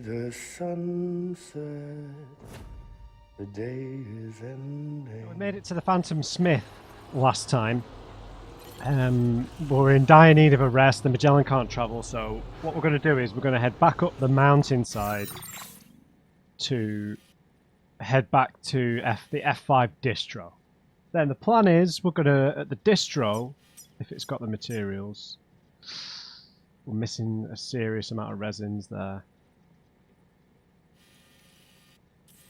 the sunset. The day is ending. We made it to the Phantom Smith last time. We're in dire need of a rest. The Magellan can't travel, so what we're going to do is we're going to head back up the mountainside to head back to the F5 distro. Then the plan is we're going to, at the distro, if it's got the materials, we're missing a serious amount of resins there.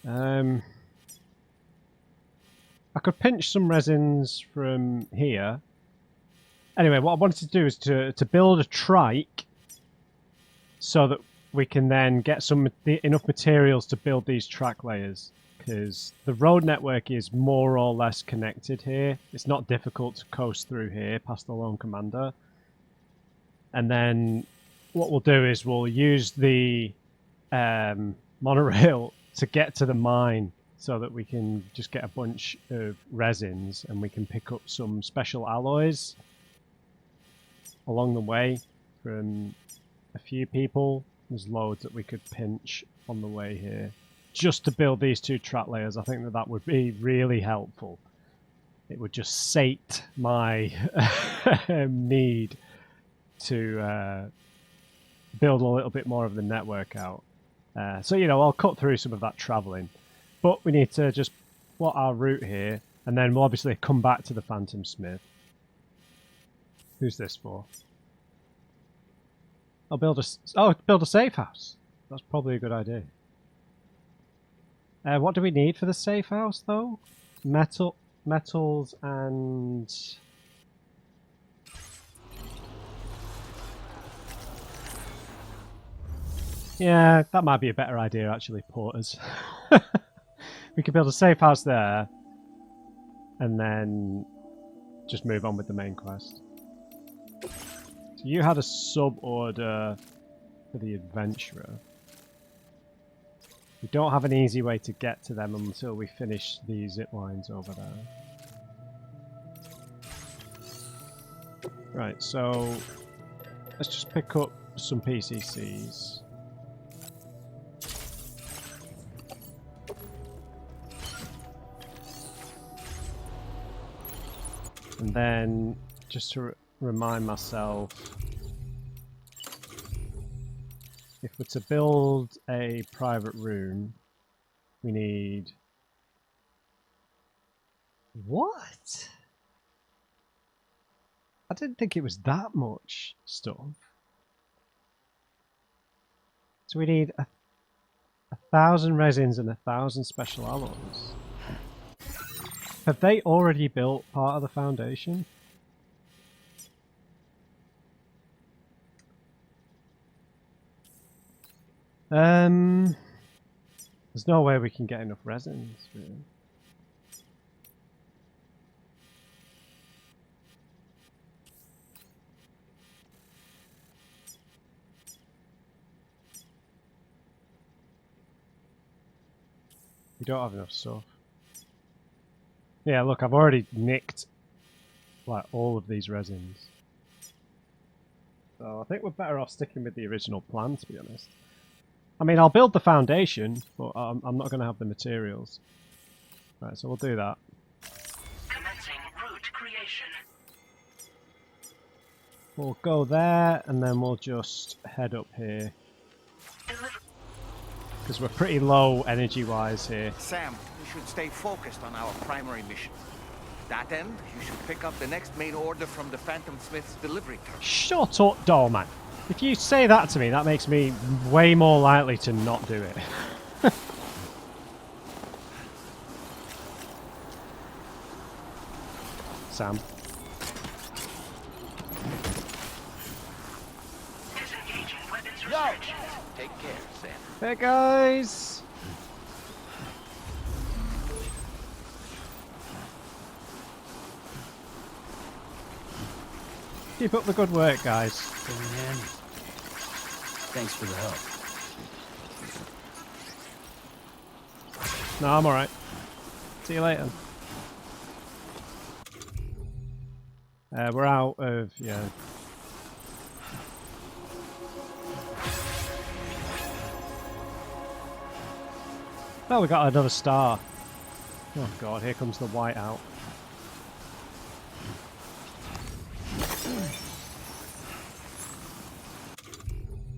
I could pinch some resins from here. Anyway, what I wanted to do is to build a trike so that we can then get enough materials to build these track layers, because the road network is more or less connected here. It's not difficult to coast through here past the Lone Commander. And then what we'll do is we'll use the monorail to get to the mine so that we can just get a bunch of resins and we can pick up some special alloys along the way from a few people. There's loads that we could pinch on the way here just to build these two track layers. I think that would be really helpful. It would just sate my need to build a little bit more of the network out. So, you know, I'll cut through some of that travelling. But we need to just plot our route here, and then we'll obviously come back to the Phantom Smith. Who's this for? I'll build a safe house. That's probably a good idea. What do we need for the safe house, though? Metals and... Yeah, that might be a better idea, actually, porters. We could build a safe house there, and then just move on with the main quest. So you had a sub-order for the Adventurer. We don't have an easy way to get to them until we finish the zip lines over there. Right, so let's just pick up some PCCs. And then, just to remind myself, if we're to build a private room, we need... What? I didn't think it was that much stuff. So we need 1,000 resins and 1,000 special alloys. Have they already built part of the foundation? There's no way we can get enough resins, really. We don't have enough stuff. Yeah, look, I've already nicked like all of these resins. So I think we're better off sticking with the original plan, to be honest. I mean, I'll build the foundation, but I'm not going to have the materials. Right, so we'll do that. Commencing route creation. We'll go there, and then we'll just head up here. Because we're pretty low energy-wise here. Sam, we should stay focused on our primary mission. That end, you should pick up the next main order from the Phantom Smith's delivery truck. Shut up, doorman. If you say that to me, that makes me way more likely to not do it. Sam. Disengaging weapons No! restrictions. Take care, Sam. Hey guys! Keep up the good work, guys. Thanks for the help. No, I'm alright. See you later. We're out of, yeah. Oh, we got another star. Oh god, here comes the whiteout.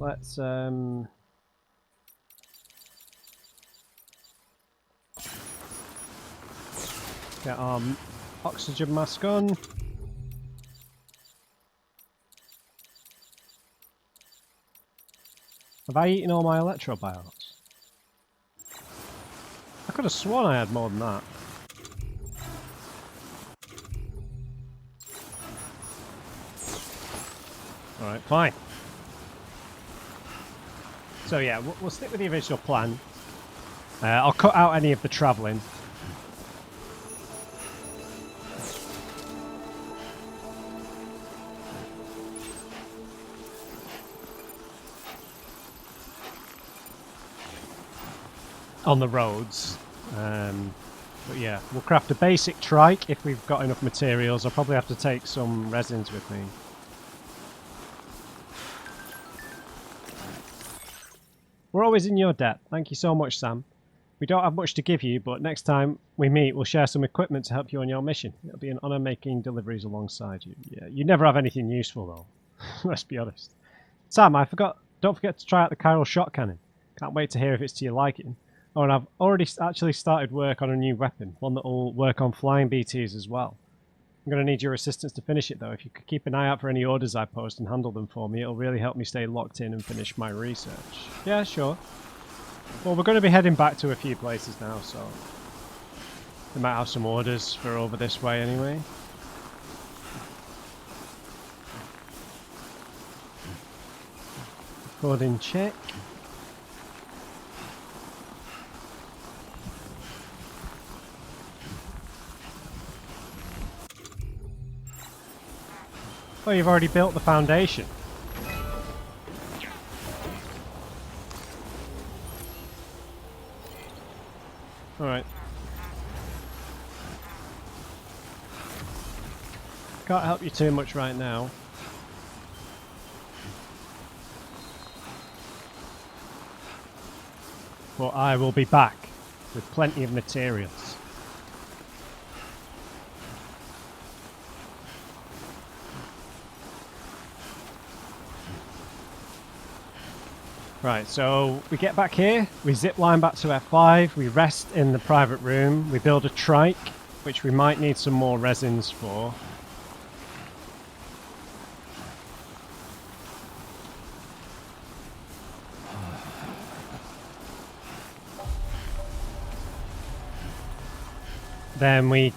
Let's get our oxygen mask on. Have I eaten all my electrobiotes? I could have sworn I had more than that. Alright, fine. So yeah, we'll stick with the original plan. I'll cut out any of the travelling. On the roads. But yeah, we'll craft a basic trike if we've got enough materials. I'll probably have to take some resins with me. We're always in your debt. Thank you so much, Sam. We don't have much to give you, but next time we meet, we'll share some equipment to help you on your mission. It'll be an honour making deliveries alongside you. Yeah, you never have anything useful, though. Let's be honest. Sam, don't forget to try out the chiral shot cannon. Can't wait to hear if it's to your liking. Oh, and I've already actually started work on a new weapon, one that will work on flying BTs as well. I'm going to need your assistance to finish it, though. If you could keep an eye out for any orders I post and handle them for me, it'll really help me stay locked in and finish my research. Yeah, sure. Well, we're going to be heading back to a few places now, so we might have some orders for over this way anyway. Recording check. Oh, you've already built the foundation. Alright. Can't help you too much right now. But I will be back with plenty of materials. Right, so we get back here, we zip line back to F5, we rest in the private room, we build a trike, which we might need some more resins for. Then we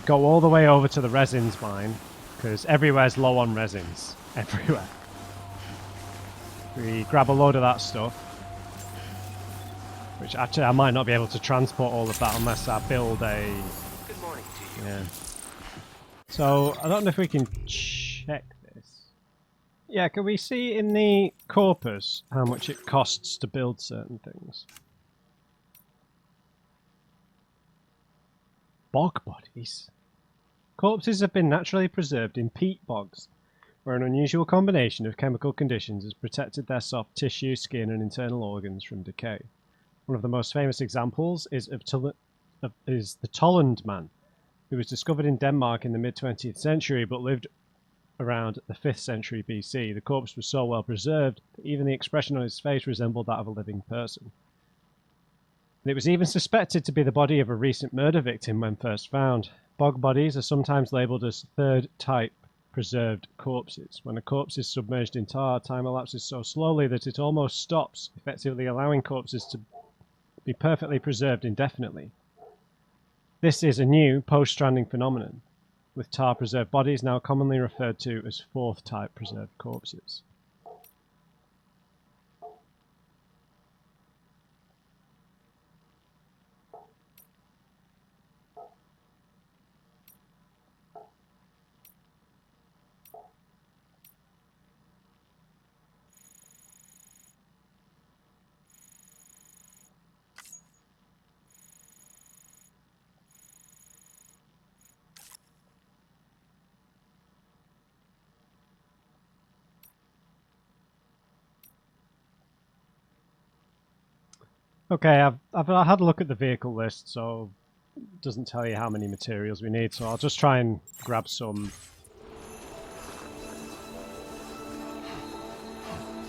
go all the way over to the resins mine, because everywhere's low on resins. Everywhere. We grab a load of that stuff. Which actually I might not be able to transport all of that unless I build a... Good morning to you. Yeah. So, I don't know if we can check this. Yeah, can we see in the corpus how much it costs to build certain things? Bog bodies? Corpses have been naturally preserved in peat bogs, where an unusual combination of chemical conditions has protected their soft tissue, skin and internal organs from decay. One of the most famous examples is the Tolland man, who was discovered in Denmark in the mid-20th century but lived around the 5th century BC. The corpse was so well preserved that even the expression on his face resembled that of a living person. And it was even suspected to be the body of a recent murder victim when first found. Bog bodies are sometimes labelled as third-type preserved corpses. When a corpse is submerged in tar, time elapses so slowly that it almost stops, effectively allowing corpses to be perfectly preserved indefinitely. This is a new post-stranding phenomenon, with tar-preserved bodies now commonly referred to as fourth-type preserved corpses. Okay, I've had a look at the vehicle list, so it doesn't tell you how many materials we need, so I'll just try and grab some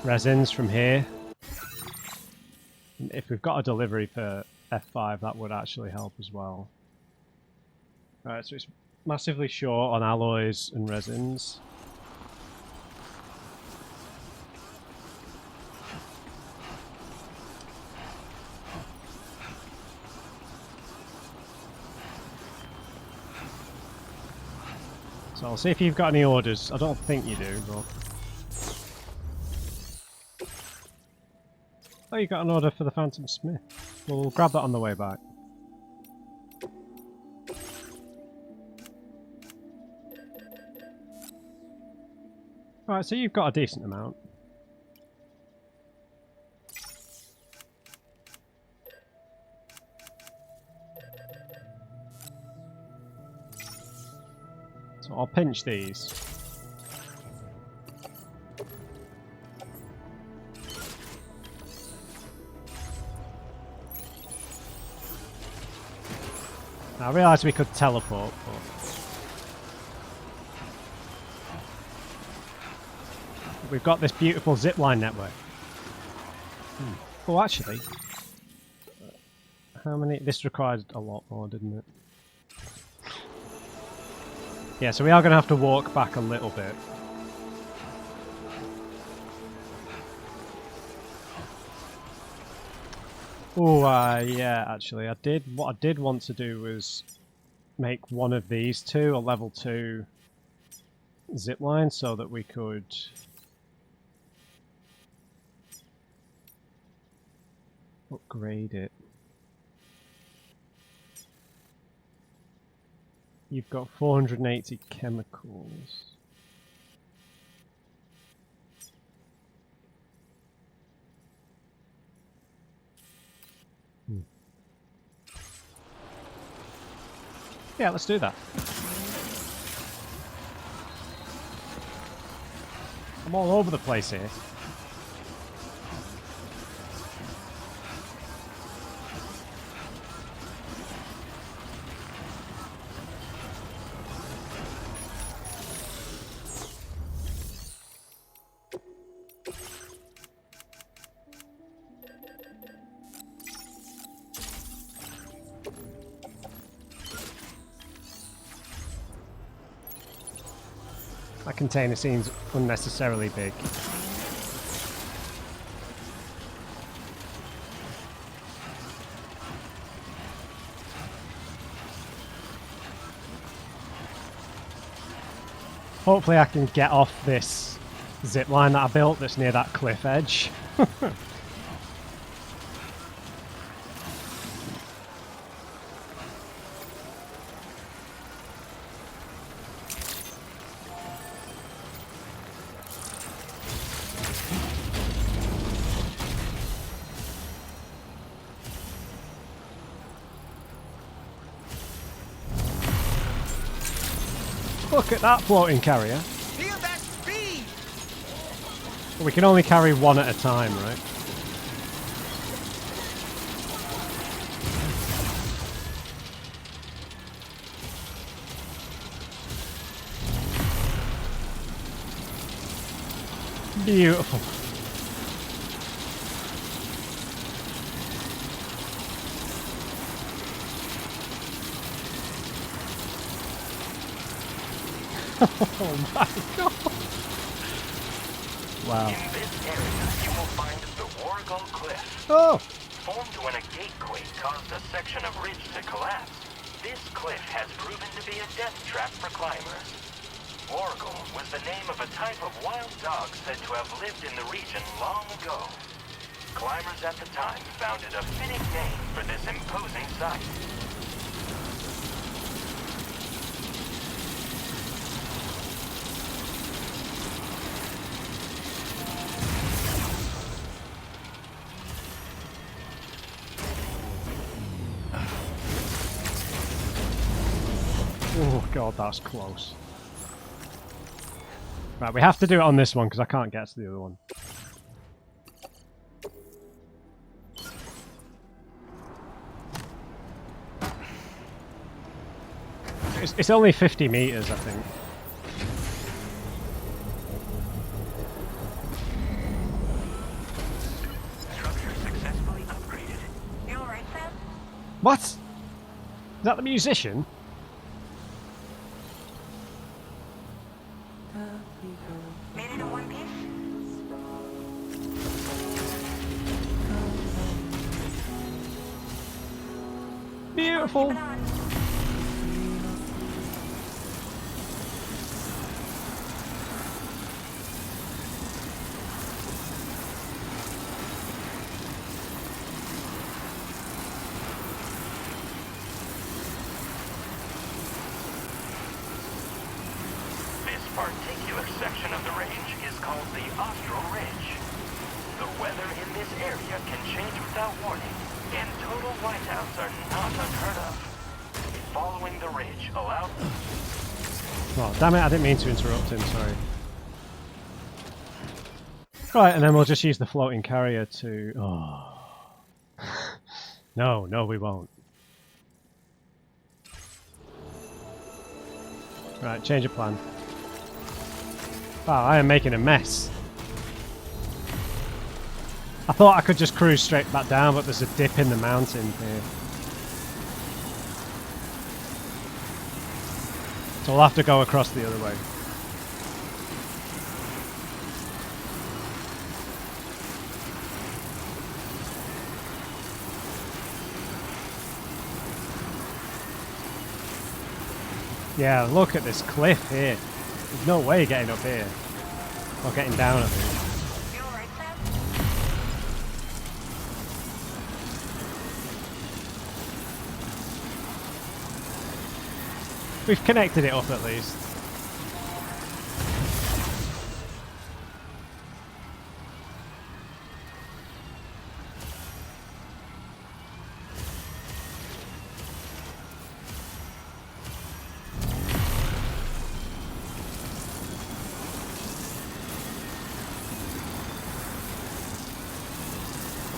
resins from here. And if we've got a delivery for F5, that would actually help as well. Alright, so it's massively short on alloys and resins. So I'll see if you've got any orders. I don't think you do, but... Oh, you got an order for the Phantom Smith. Well, we'll grab that on the way back. Alright, so you've got a decent amount. So I'll pinch these. Now, I realised we could teleport, but... We've got this beautiful zipline network. Oh, actually... How many... This required a lot more, didn't it? Yeah, so we are going to have to walk back a little bit. Oh, yeah, actually, what I did want to do was make one of these two a level 2 zipline so that we could upgrade it. You've got 480 chemicals. Yeah, let's do that. I'm all over the place here. That container seems unnecessarily big. Hopefully I can get off this zip line that I built that's near that cliff edge. Look at that floating carrier. Feel that speed! We can only carry one at a time, right? Beautiful. Oh my god! Wow. In this area, you will find the Wargal Cliff. Oh! Formed when a gatequake caused a section of ridge to collapse, this cliff has proven to be a death trap for climbers. Wargal was the name of a type of wild dog said to have lived in the region long ago. Climbers at the time found it a fitting name for this imposing site. Oh god, that's close. Right, we have to do it on this one because I can't get to the other one. It's only 50 meters, I think. Structure successfully upgraded. You alright, Sam? What? Is that the musician? Made it in one piece? Beautiful. Keep it on. This particular section of the range is called the Austral Ridge. The weather in this area can change without warning, and total whiteouts are not unheard of. Following the ridge allows... Oh, damn it, I didn't mean to interrupt him, sorry. Right, and then we'll just use the floating carrier to... Oh. No, we won't. Right, change of plan. Wow, I am making a mess. I thought I could just cruise straight back down, but there's a dip in the mountain here. So we'll have to go across the other way. Yeah, look at this cliff here. There's no way getting up here. Or getting down, I think. You alright, Sam? We've connected it up at least.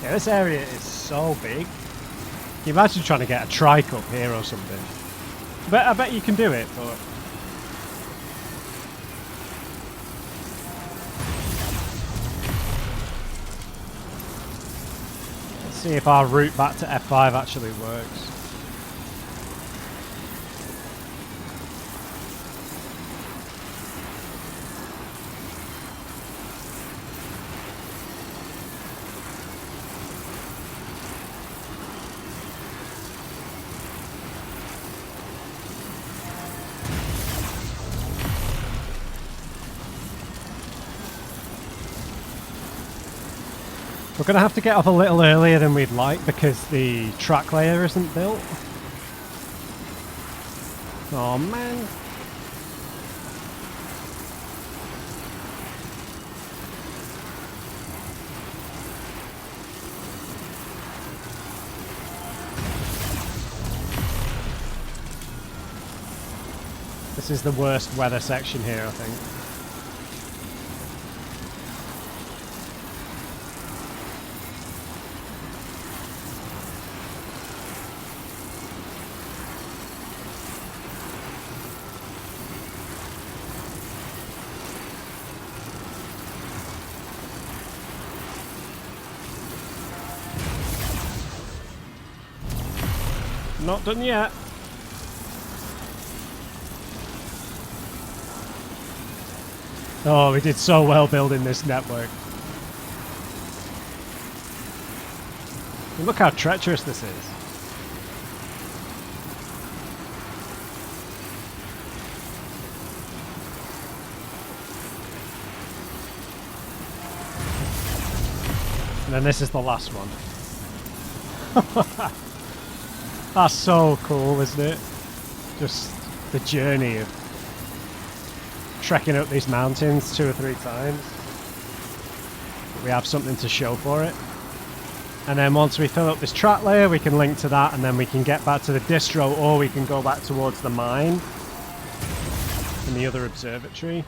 Yeah, this area is so big. Can you imagine trying to get a trike up here or something? But I bet you can do it, but... Let's see if our route back to F5 actually works. We're going to have to get off a little earlier than we'd like because the track layer isn't built. Oh man. This is the worst weather section here, I think. Not done yet. Oh, we did so well building this network. Look how treacherous this is. And then this is the last one. That's so cool, isn't it? Just the journey of trekking up these mountains 2 or 3 times. We have something to show for it. And then once we fill up this track layer, we can link to that, and then we can get back to the distro, or we can go back towards the mine and the other observatory.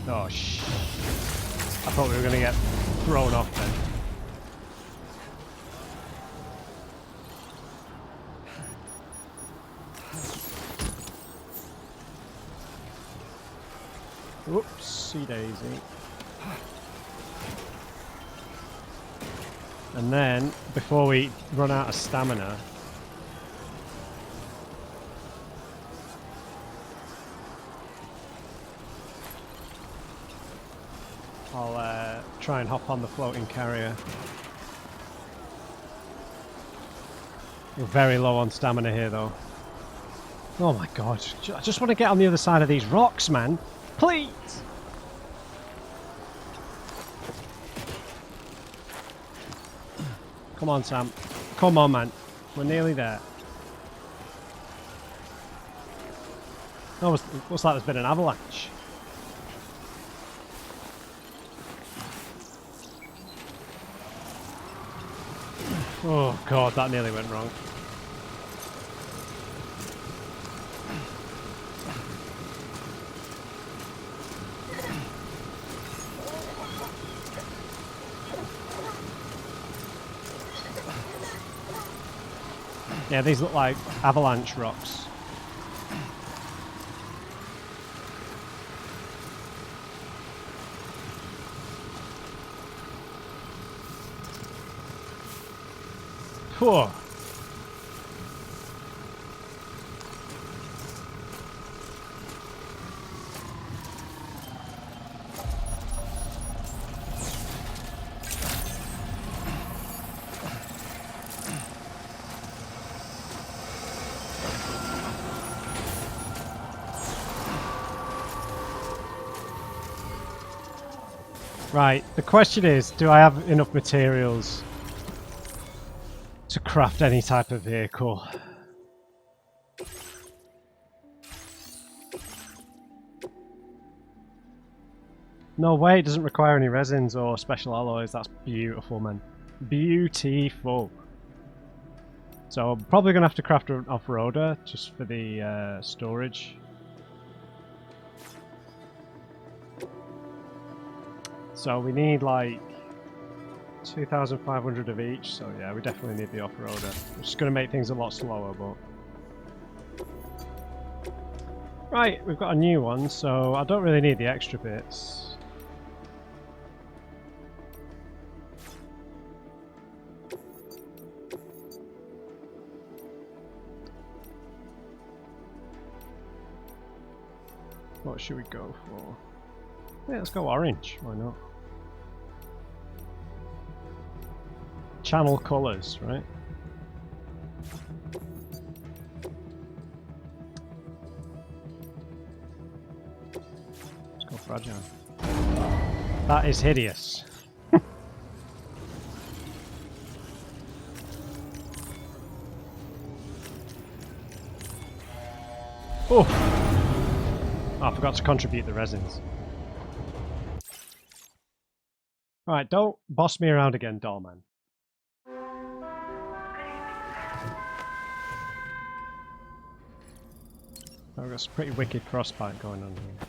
Oh, shh. I thought we were going to get thrown off then. Whoopsie daisy. And then, before we run out of stamina, I'll try and hop on the floating carrier. We're very low on stamina here though. Oh my god, I just want to get on the other side of these rocks, man. Please! Come on, Sam. Come on, man. We're nearly there. Oh, looks like there's been an avalanche. Oh god, that nearly went wrong. Yeah, these look like avalanche rocks. Whoa. Right, the question is, do I have enough materials to craft any type of vehicle? No way, it doesn't require any resins or special alloys. That's beautiful, man. Beautiful. So I'm probably going to have to craft an off-roader just for the storage. So we need like 2,500 of each, so yeah, we definitely need the off-roader. It's just going to make things a lot slower, but... Right, we've got a new one, so I don't really need the extra bits. What should we go for? Yeah, let's go orange, why not? Channel colours, right? Let's go fragile. That is hideous. Oh! I forgot to contribute the resins. Right, don't boss me around again, dollman. I've got some pretty wicked frostbite going on here.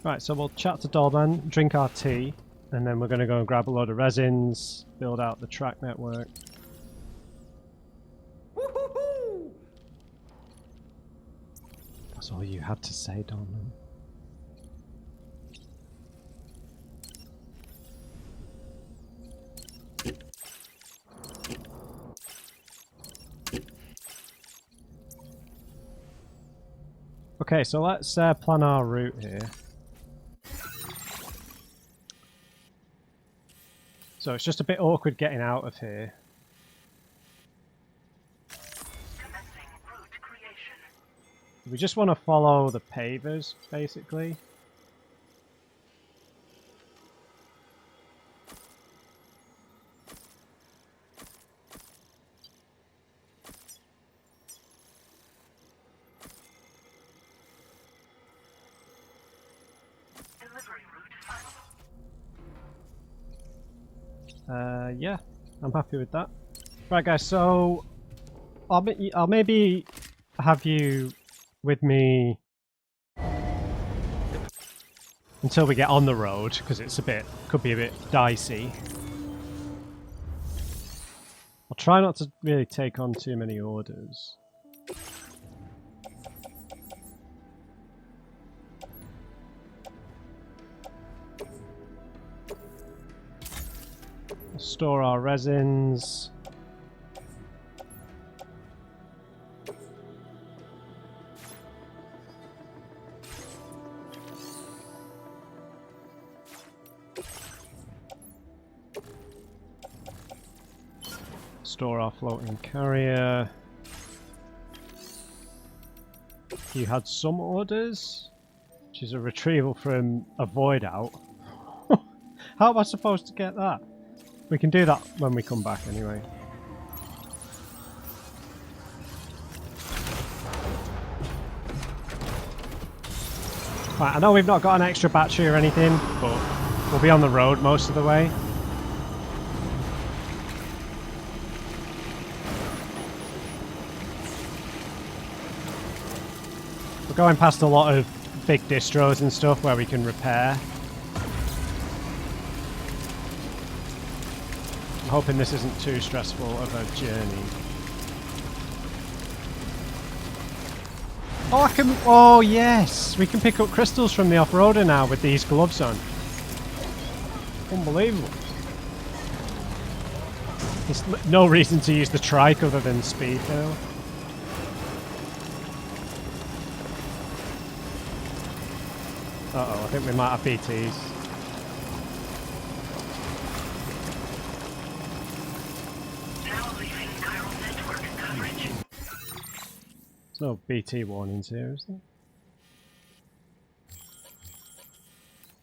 Right, so we'll chat to Dollman, drink our tea, and then we're going to go and grab a load of resins, build out the track network. Woo-hoo-hoo! That's all you had to say, Dollman. Okay, so let's plan our route here. So it's just a bit awkward getting out of here. We just want to follow the pavers, basically. Yeah, I'm happy with that. Right, guys, so I'll maybe have you with me until we get on the road, because it's could be a bit dicey. I'll try not to really take on too many orders. We'll store our resins. Store our floating carrier. You had some orders, which is a retrieval from a void out. How am I supposed to get that? We can do that when we come back anyway. Right, I know we've not got an extra battery or anything, but we'll be on the road most of the way. We're going past a lot of big distros and stuff where we can repair. I'm hoping this isn't too stressful of a journey. Oh, I can... Oh, yes! We can pick up crystals from the off-roader now with these gloves on. Unbelievable. There's no reason to use the trike other than speed, though. Uh-oh, I think we might have BTs. There's no BT warnings here, is there?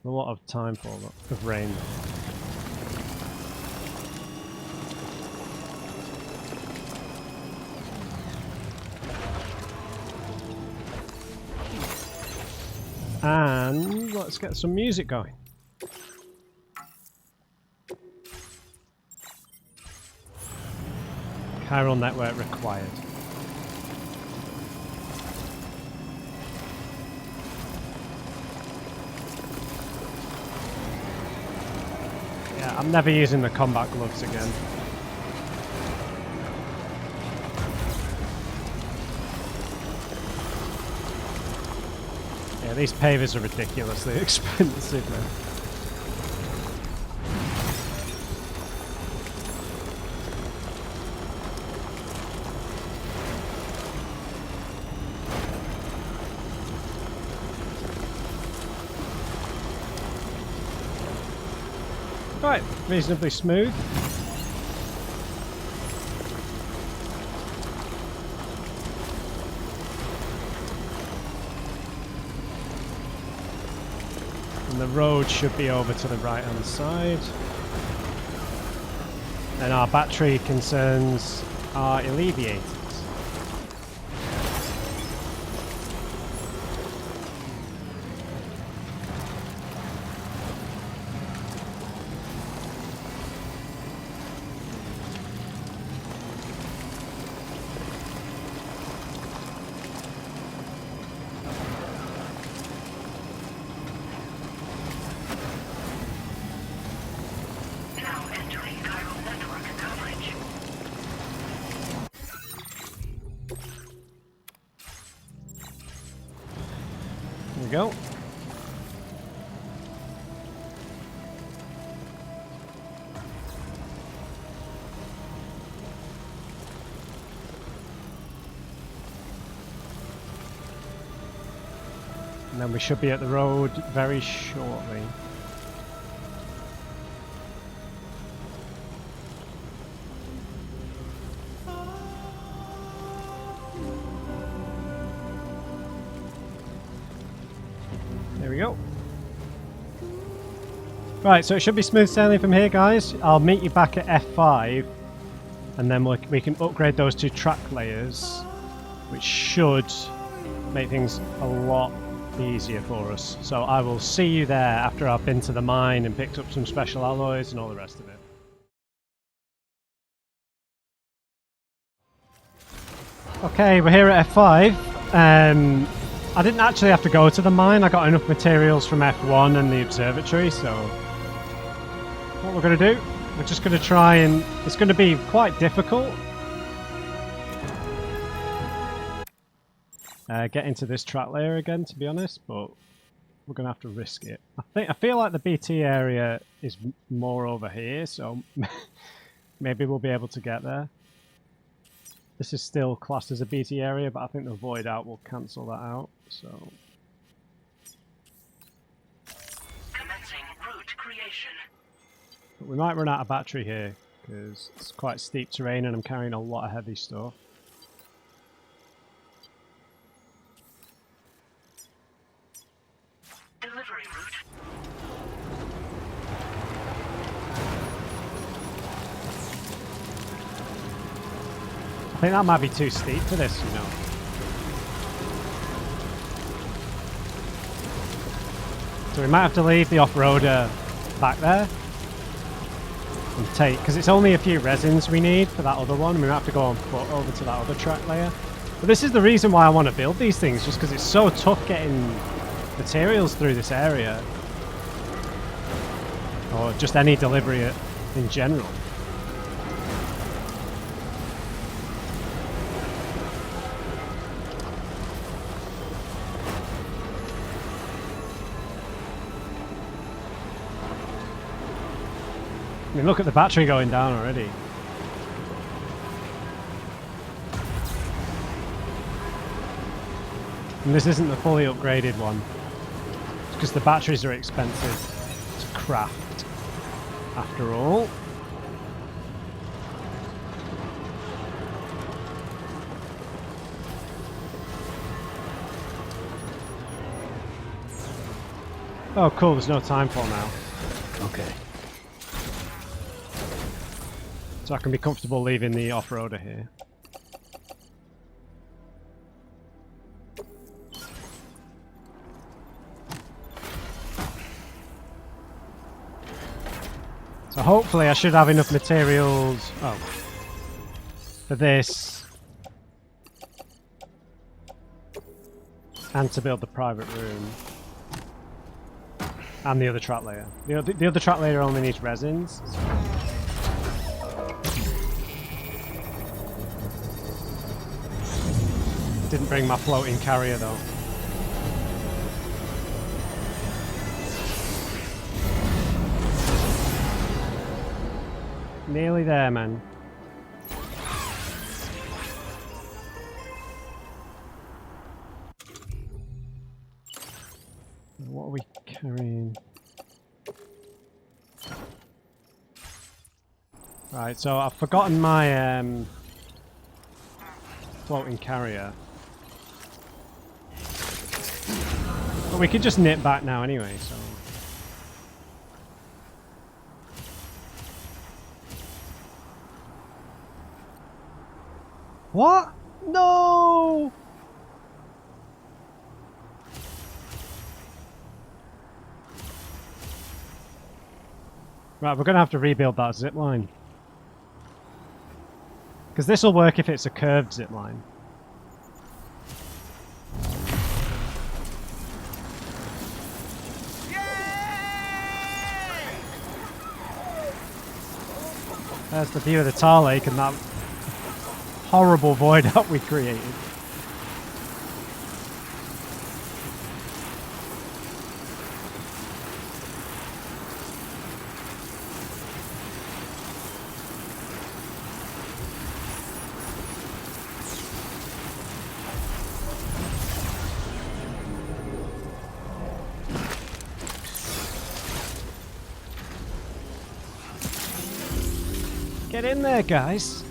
A lot of time for of rain. And let's get some music going. Chiral network required. Yeah, I'm never using the combat gloves again. Yeah, these pavers are ridiculously expensive now. Right, reasonably smooth. And the road should be over to the right hand side. And our battery concerns are alleviated. There we go. And then we should be at the road very shortly. There we go. Right, so it should be smooth sailing from here, guys. I'll meet you back at F5, and then we can upgrade those two track layers, which should make things a lot easier for us. So I will see you there after I've been to the mine and picked up some special alloys and all the rest of it. Okay, we're here at F5. I didn't actually have to go to the mine. I got enough materials from F1 and the observatory, so what we're going to do, we're just going to try and... It's going to be quite difficult. Get into this track layer again, to be honest, but we're going to have to risk it. I feel like the BT area is more over here, so maybe we'll be able to get there. This is still classed as a BT area, but I think the void out will cancel that out, so... Commencing route creation. But we might run out of battery here, because it's quite steep terrain and I'm carrying a lot of heavy stuff. Delivery route. I think that might be too steep for this, you know. So we might have to leave the off-roader back there and take, because it's only a few resins we need for that other one. We might have to go on foot over to that other track layer. But this is the reason why I want to build these things, just because it's so tough getting materials through this area. Or just any delivery in general. I mean, look at the battery going down already. And this isn't the fully upgraded one. It's because the batteries are expensive to craft, after all. Oh cool, there's no time for now. Okay. So I can be comfortable leaving the off-roader here. So hopefully I should have enough materials for this and to build the private room and the other trap layer. The other trap layer only needs resins. Didn't bring my floating carrier though. Nearly there, man. What are we carrying? Right, so I've forgotten my floating carrier. But we could just nip back now anyway, so... What? No! Right, we're gonna have to rebuild that zip line. Because this will work if it's a curved zip line. There's the view of the tar lake and that horrible void that we created. Get in there, guys.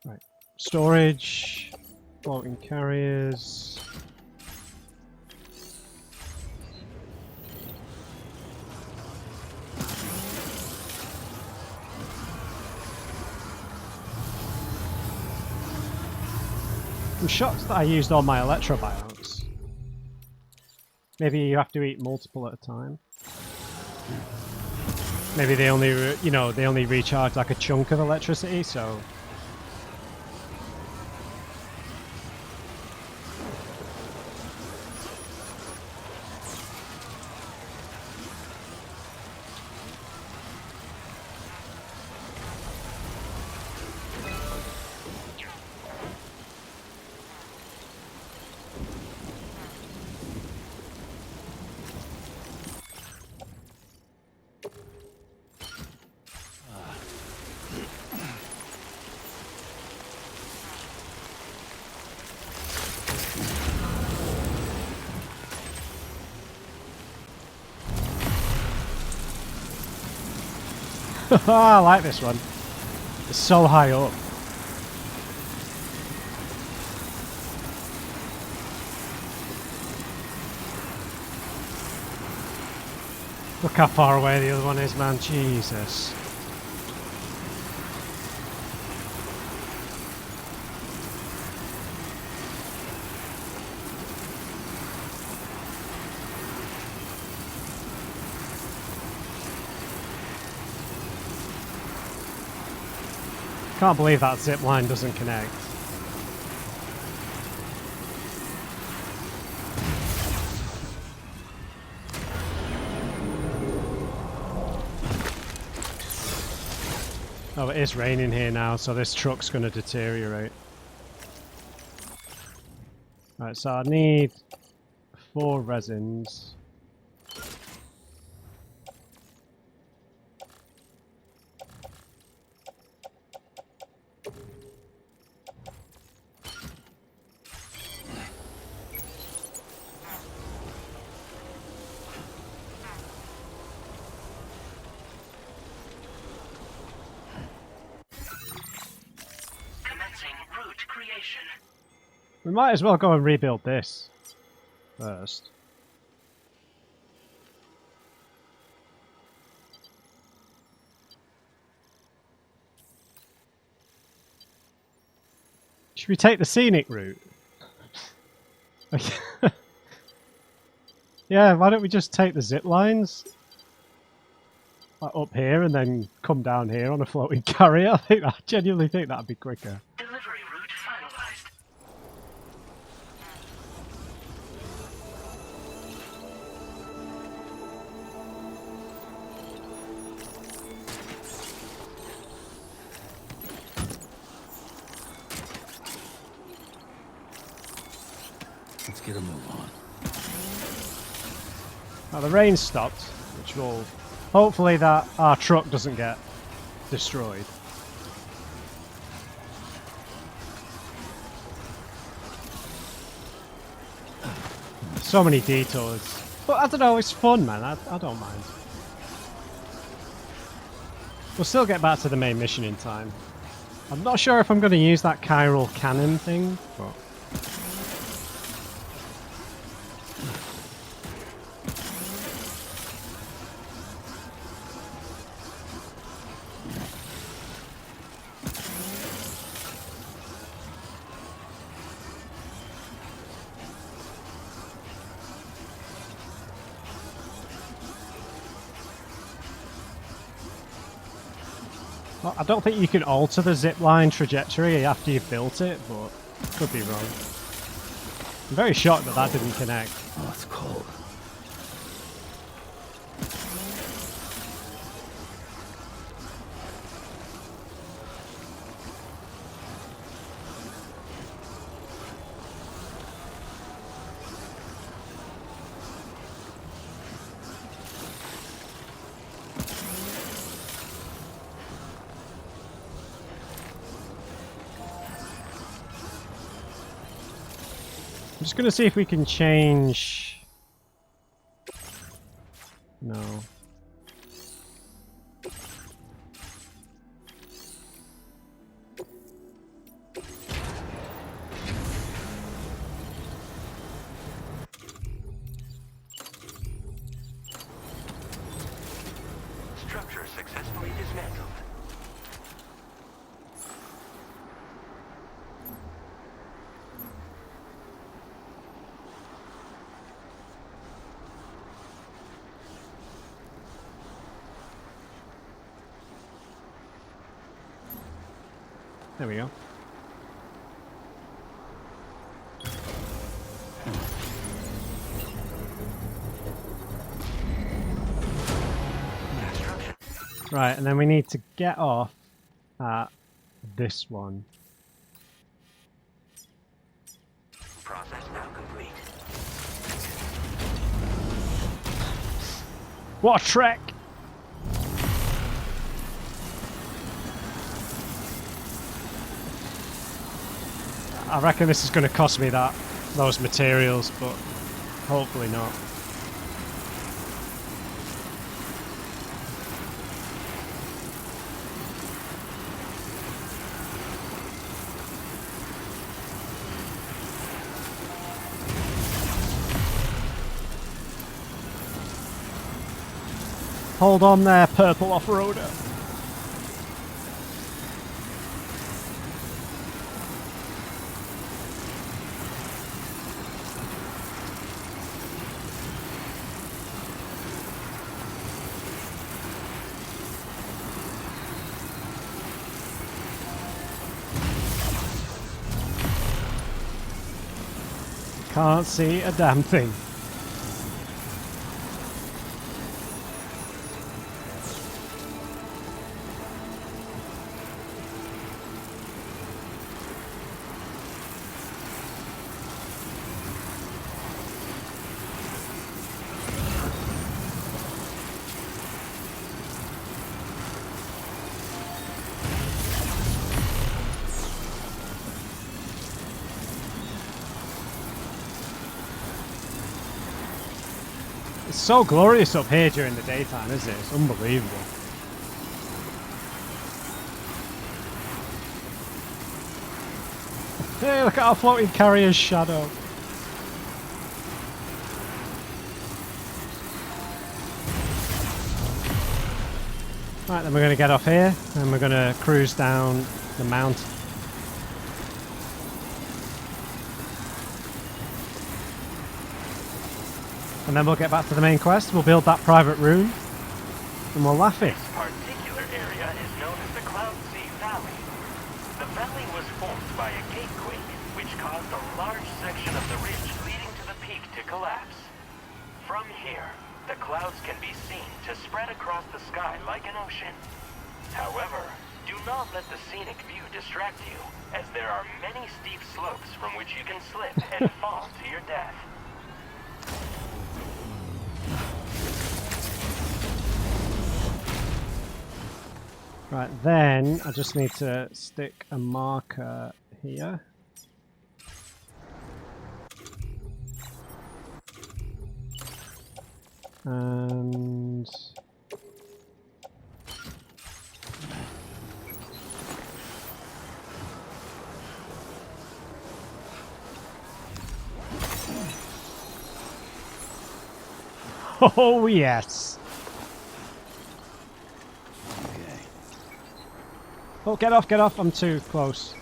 Right. Storage, floating carriers. I'm shocked that I used all my electrobiotes. Maybe you have to eat multiple at a time. Maybe they only, they only recharge like a chunk of electricity, so... I like this one. It's so high up. Look how far away the other one is, man. Jesus. Can't believe that zip line doesn't connect. Oh, it is raining here now, so this truck's going to deteriorate. Right, so I need 4 resins. We might as well go and rebuild this first. Should we take the scenic route? Yeah, why don't we just take the zip lines up here and then come down here on a floating carrier? I genuinely think that'd be quicker. Delivery route finalized. Let's get a move on. Now the rain stopped, which will hopefully that our truck doesn't get destroyed. So many detours. But I don't know, it's fun, man. I don't mind. We'll still get back to the main mission in time. I'm not sure if I'm going to use that chiral cannon thing, but... Well, I don't think you can alter the zipline trajectory after you've built it, but could be wrong. I'm very shocked that that didn't connect. Oh, it's cold. I'm just going to see if we can change... No. Structure successfully dismantled. There we go. Right, and then we need to get off at this one. Process now complete. What a trek! I reckon this is going to cost me those materials, but hopefully not. Hold on there, purple off-roader. Can't see a damn thing. It's so glorious up here during the daytime, isn't it? It's unbelievable. Hey, look at our floating carrier's shadow. Right, then we're going to get off here and we're going to cruise down the mountain. And then we'll get back to the main quest, we'll build that private room, and we'll laugh it. This particular area is known as the Cloud Sea Valley. The valley was formed by a gatequake, which caused a large section of the ridge leading to the peak to collapse. From here, the clouds can be seen to spread across the sky like an ocean. However, do not let the scenic view distract you, as there are many steep slopes from which you can slip and fall to your death. Right, then I just need to stick a marker here. And oh yes. Oh, get off, I'm too close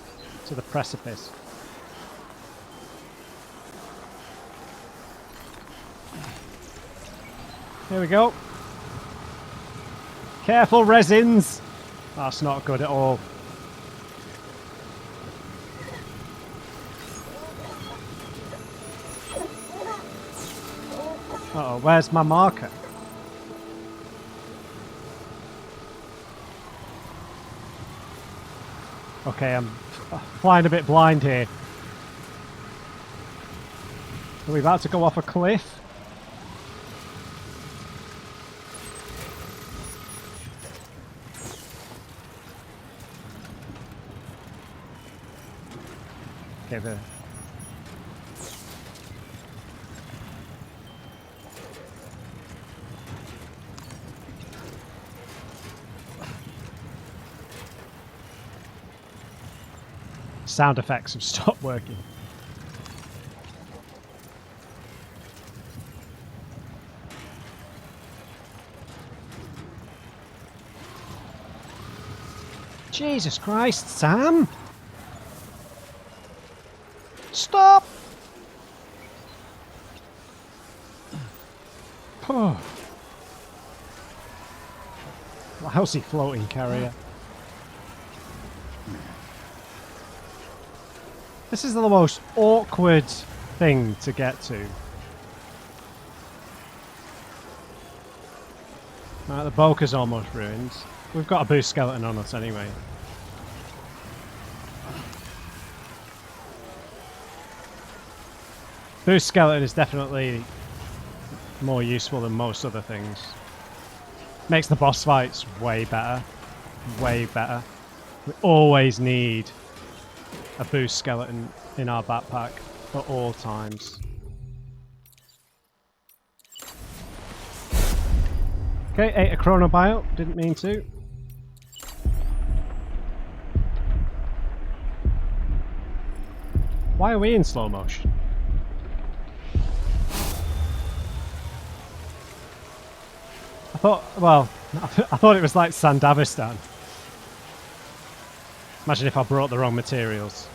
to the precipice. Here we go. Careful, resins! That's not good at all. Uh-oh, where's my marker? Okay, I'm flying a bit blind here. Are we about to go off a cliff? Okay, the sound effects have stopped working. Jesus Christ, Sam! Stop! Oh. Lousy floating carrier. This is the most awkward thing to get to. Right, the Boker's almost ruined. We've got a boost skeleton on us anyway. Boost skeleton is definitely more useful than most other things. Makes the boss fights way better. Way better. We always need a boost skeleton in our backpack at all times. Okay, ate a chronobio. Didn't mean to. Why are we in slow motion? I thought, well, I thought it was like Sandavistan. Imagine if I brought the wrong materials.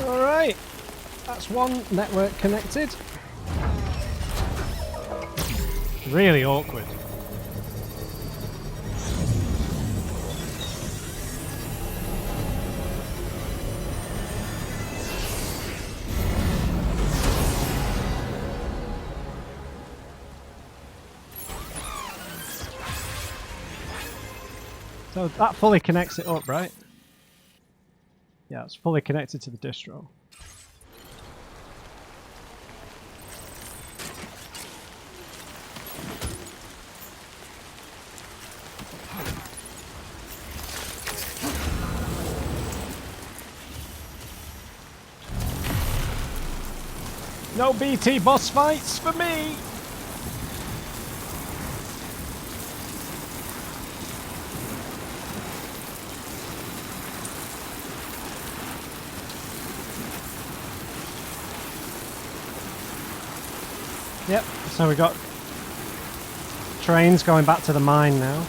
Alright, that's one network connected. Really awkward. So that fully connects it up, right? Yeah, it's fully connected to the distro. No BT boss fights for me! Yep, so we got trains going back to the mine now.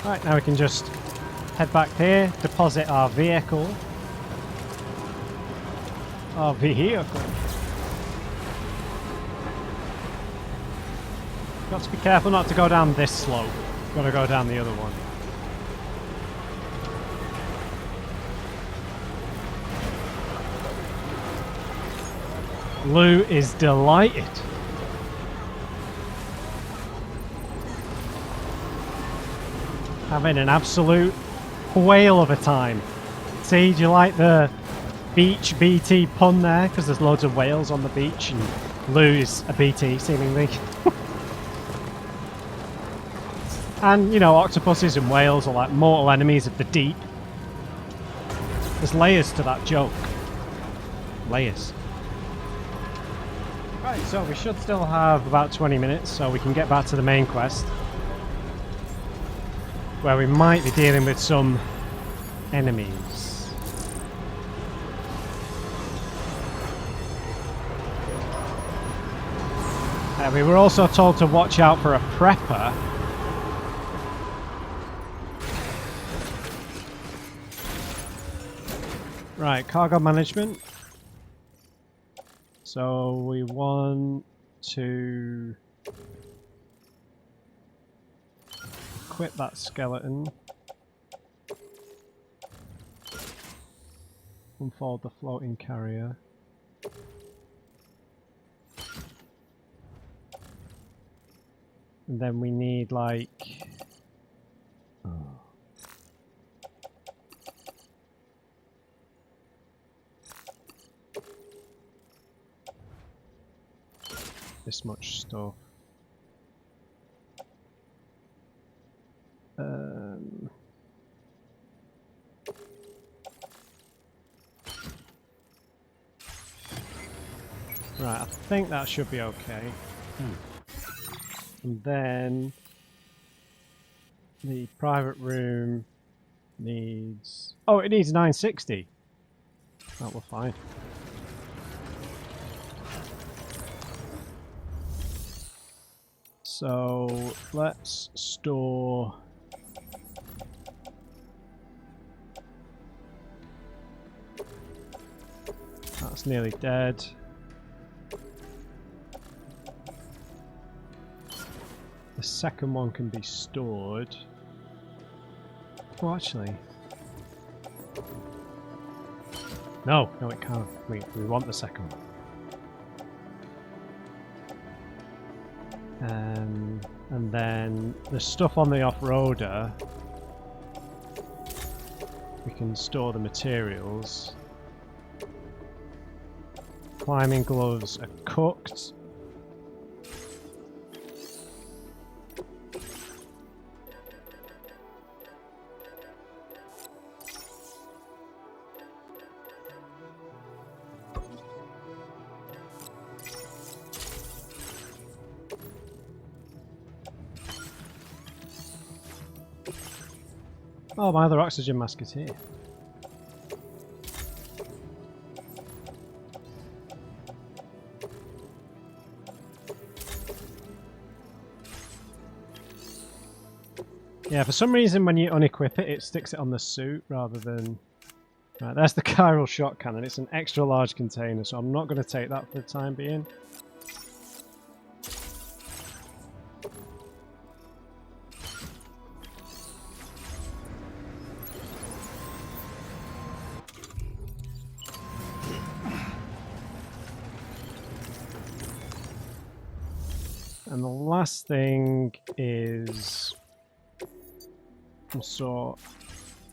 Right, now we can just head back here, deposit our vehicle. Our vehicle. Got to be careful not to go down this slope. Got to go down the other one. Lou is delighted. Having an absolute whale of a time. See, do you like the beach BT pun there? Because there's loads of whales on the beach and Lou is a BT seemingly. And, you know, octopuses and whales are like mortal enemies of the deep. There's layers to that joke. Layers. Right, so we should still have about 20 minutes so we can get back to the main quest, where we might be dealing with some enemies. We were also told to watch out for a prepper. Right, cargo management. So we want to equip that skeleton. Unfold the floating carrier. And then we need like... this much stuff. Right, I think that should be okay. And then the private room needs... Oh, it needs 960. Oh, we're fine. So let's store... That's nearly dead. The second one can be stored. Oh, actually... No, it can't. We want the second one. And then the stuff on the off-roader, we can store the materials. Climbing gloves are cooked. Oh, my other oxygen mask is here. Yeah, for some reason when you unequip it, it sticks it on the suit rather than... Right, there's the chiral shot cannon. It's an extra large container, so I'm not going to take that for the time being. And the last thing is sort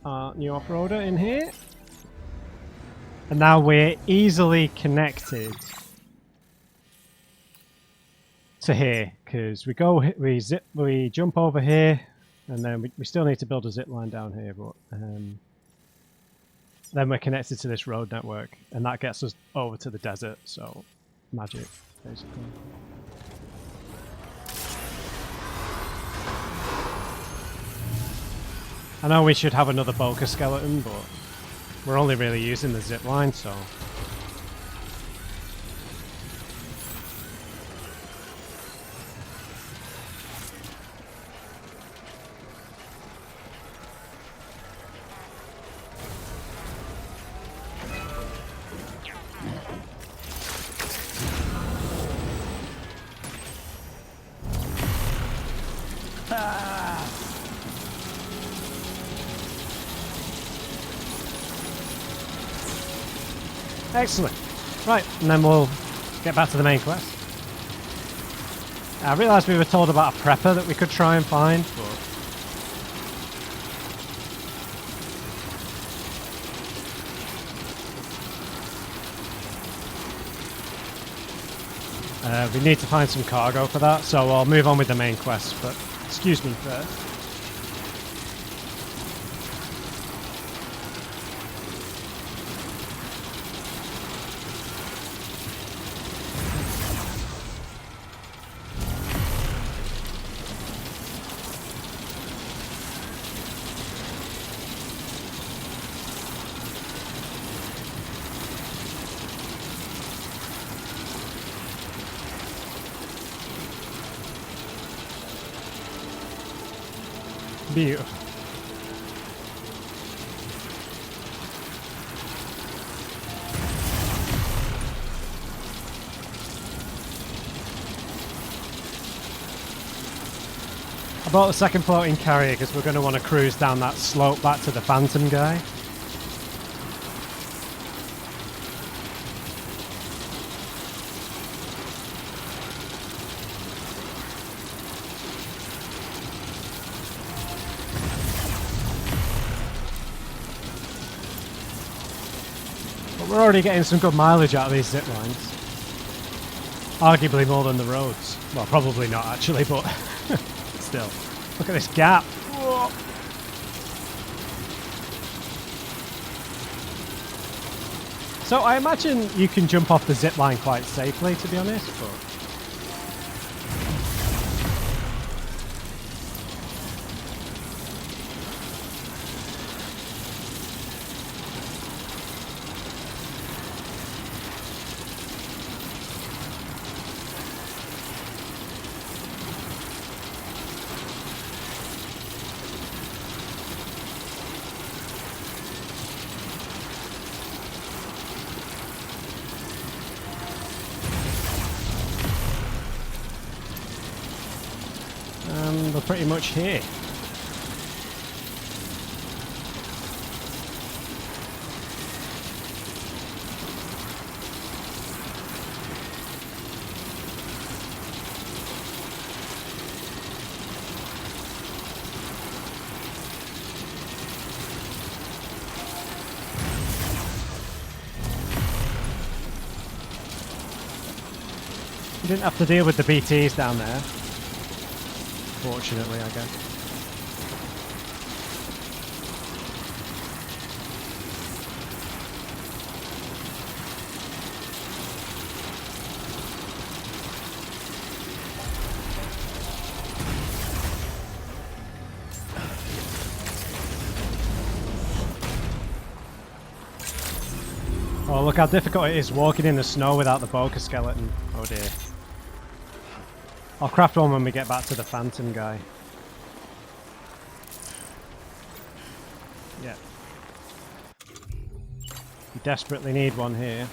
our new off-roader in here. And now we're easily connected to here because we jump over here, and then we still need to build a zip line down here, but then we're connected to this road network, and that gets us over to the desert. So magic, basically. I know we should have another Boca skeleton, but we're only really using the zip line, so... Excellent. Right, and then we'll get back to the main quest. I realised we were told about a prepper that we could try and find, but... we need to find some cargo for that, so I'll move on with the main quest, but excuse me first. Beautiful. I bought the second floating carrier because we're going to want to cruise down that slope back to the Phantom guy. We're already getting some good mileage out of these zip lines. Arguably more than the roads. Well, probably not actually, but still. Look at this gap. Whoa. So I imagine you can jump off the zip line quite safely, to be honest, but... we're pretty much here. You didn't have to deal with the BTs down there. Fortunately, I guess. Oh, look how difficult it is walking in the snow without the Boca skeleton. Oh dear. I'll craft one when we get back to the Phantom guy. Yeah. We desperately need one here.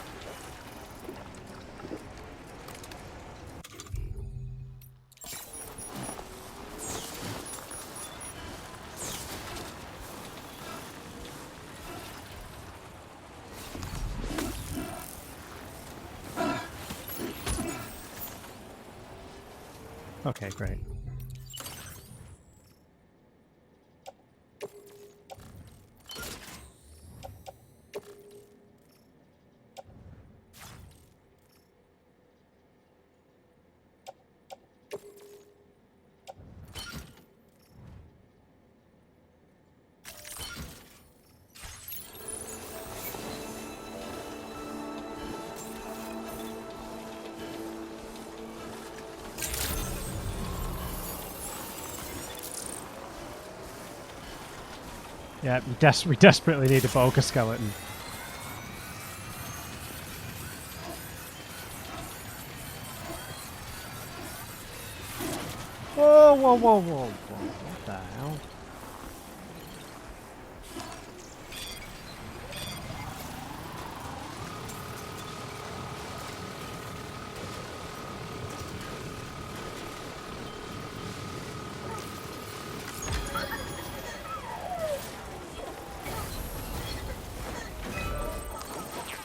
Okay, great. Yeah, we desperately need a Boca skeleton. Whoa, whoa, whoa, whoa, whoa. What the hell?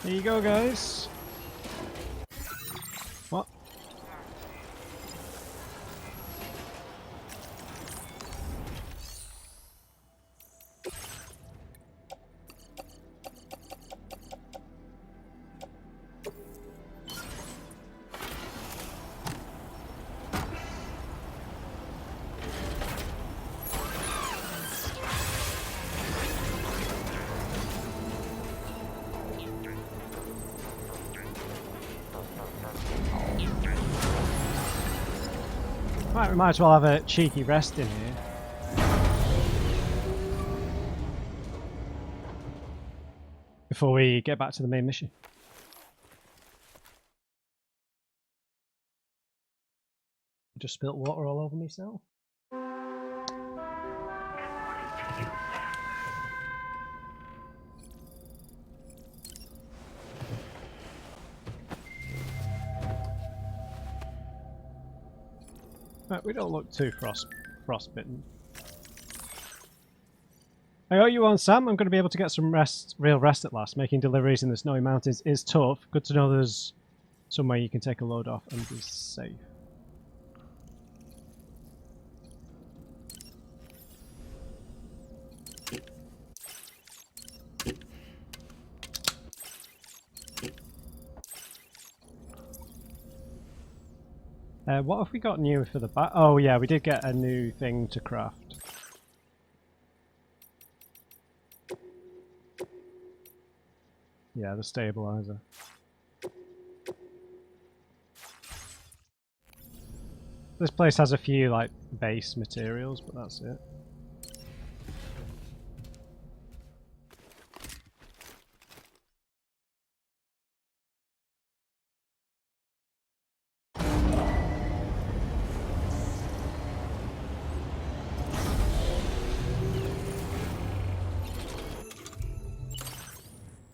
There you go, guys. What? Right, we might as well have a cheeky rest in here. Before we get back to the main mission. Just spilt water all over myself. Right, we don't look too frostbitten. I owe you one, Sam. I'm going to be able to get some real rest at last. Making deliveries in the snowy mountains is tough. Good to know there's somewhere you can take a load off and be safe. What have we got new for the back? Oh yeah, we did get a new thing to craft. Yeah, the stabilizer. This place has a few like base materials, but that's it.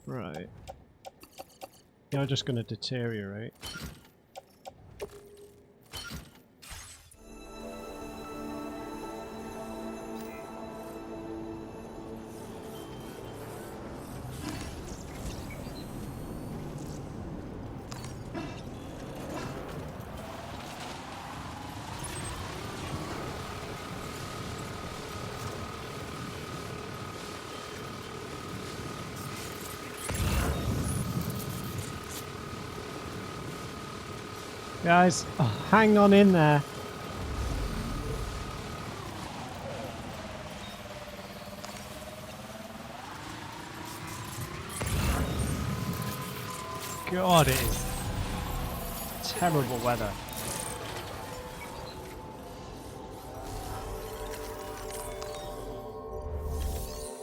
Right. You're just going to deteriorate. Guys, oh, hang on in there. God, it is terrible weather.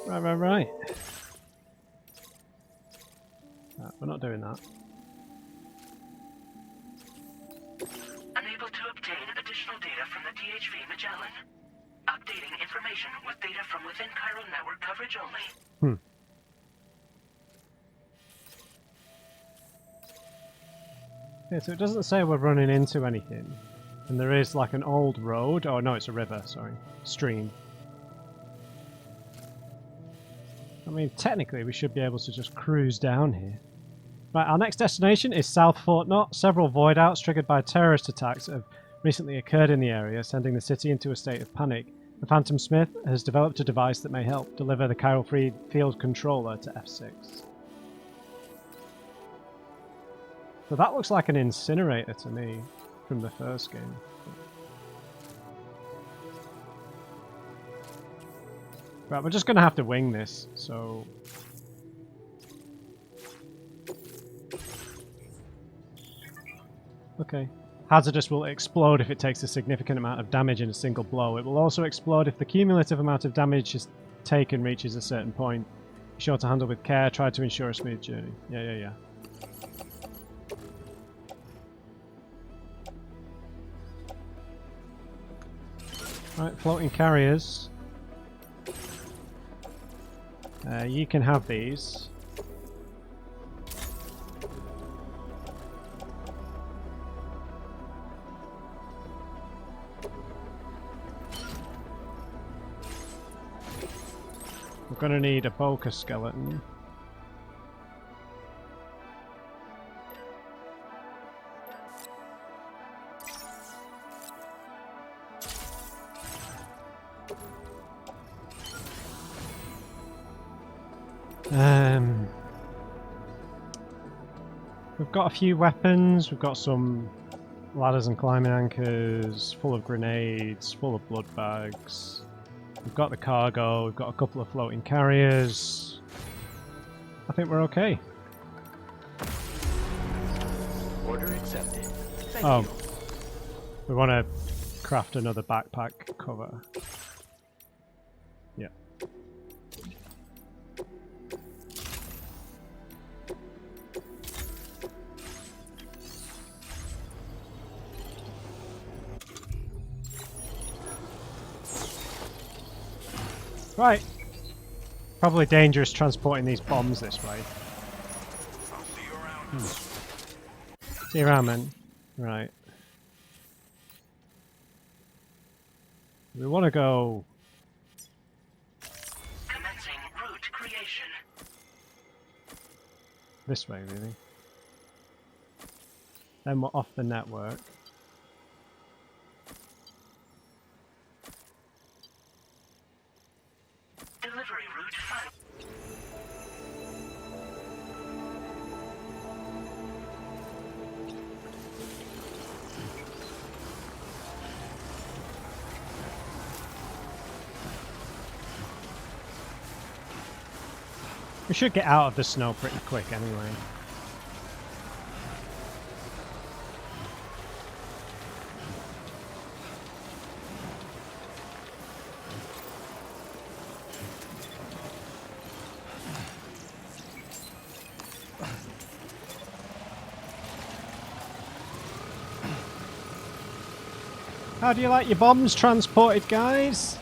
Right. We're not doing that. Unable to obtain additional data from the THV Magellan. Updating information with data from within Chiral network coverage only. Yeah, so it doesn't say we're running into anything. And there is like an old road. Oh no, it's a river, sorry. Stream. I mean, technically we should be able to just cruise down here. Right, our next destination is South Fort Knot. Several void outs triggered by terrorist attacks have recently occurred in the area, sending the city into a state of panic. The Phantom Smith has developed a device that may help deliver the chiral field controller to F6. So that looks like an incinerator to me from the first game. Right, we're just going to have to wing this, so... Okay. Hazardous will explode if it takes a significant amount of damage in a single blow. It will also explode if the cumulative amount of damage is taken reaches a certain point. Be sure to handle with care. Try to ensure a smooth journey. Yeah. Right, floating carriers. You can have these. We're going to need a Boca skeleton. We've got a few weapons. We've got some ladders and climbing anchors, full of grenades, full of blood bags. We've got the cargo. We've got a couple of floating carriers. I think we're okay. Order accepted. Thank you. We want to craft another backpack cover. Yeah. Right. Probably dangerous transporting these bombs this way. I'll see you around. See you around, man. Right. We want to go... Commencing route creation. this way, really. Then we're off the network. Delivery route 5. We should get out of the snow pretty quick anyway. How do you like your bombs transported, guys?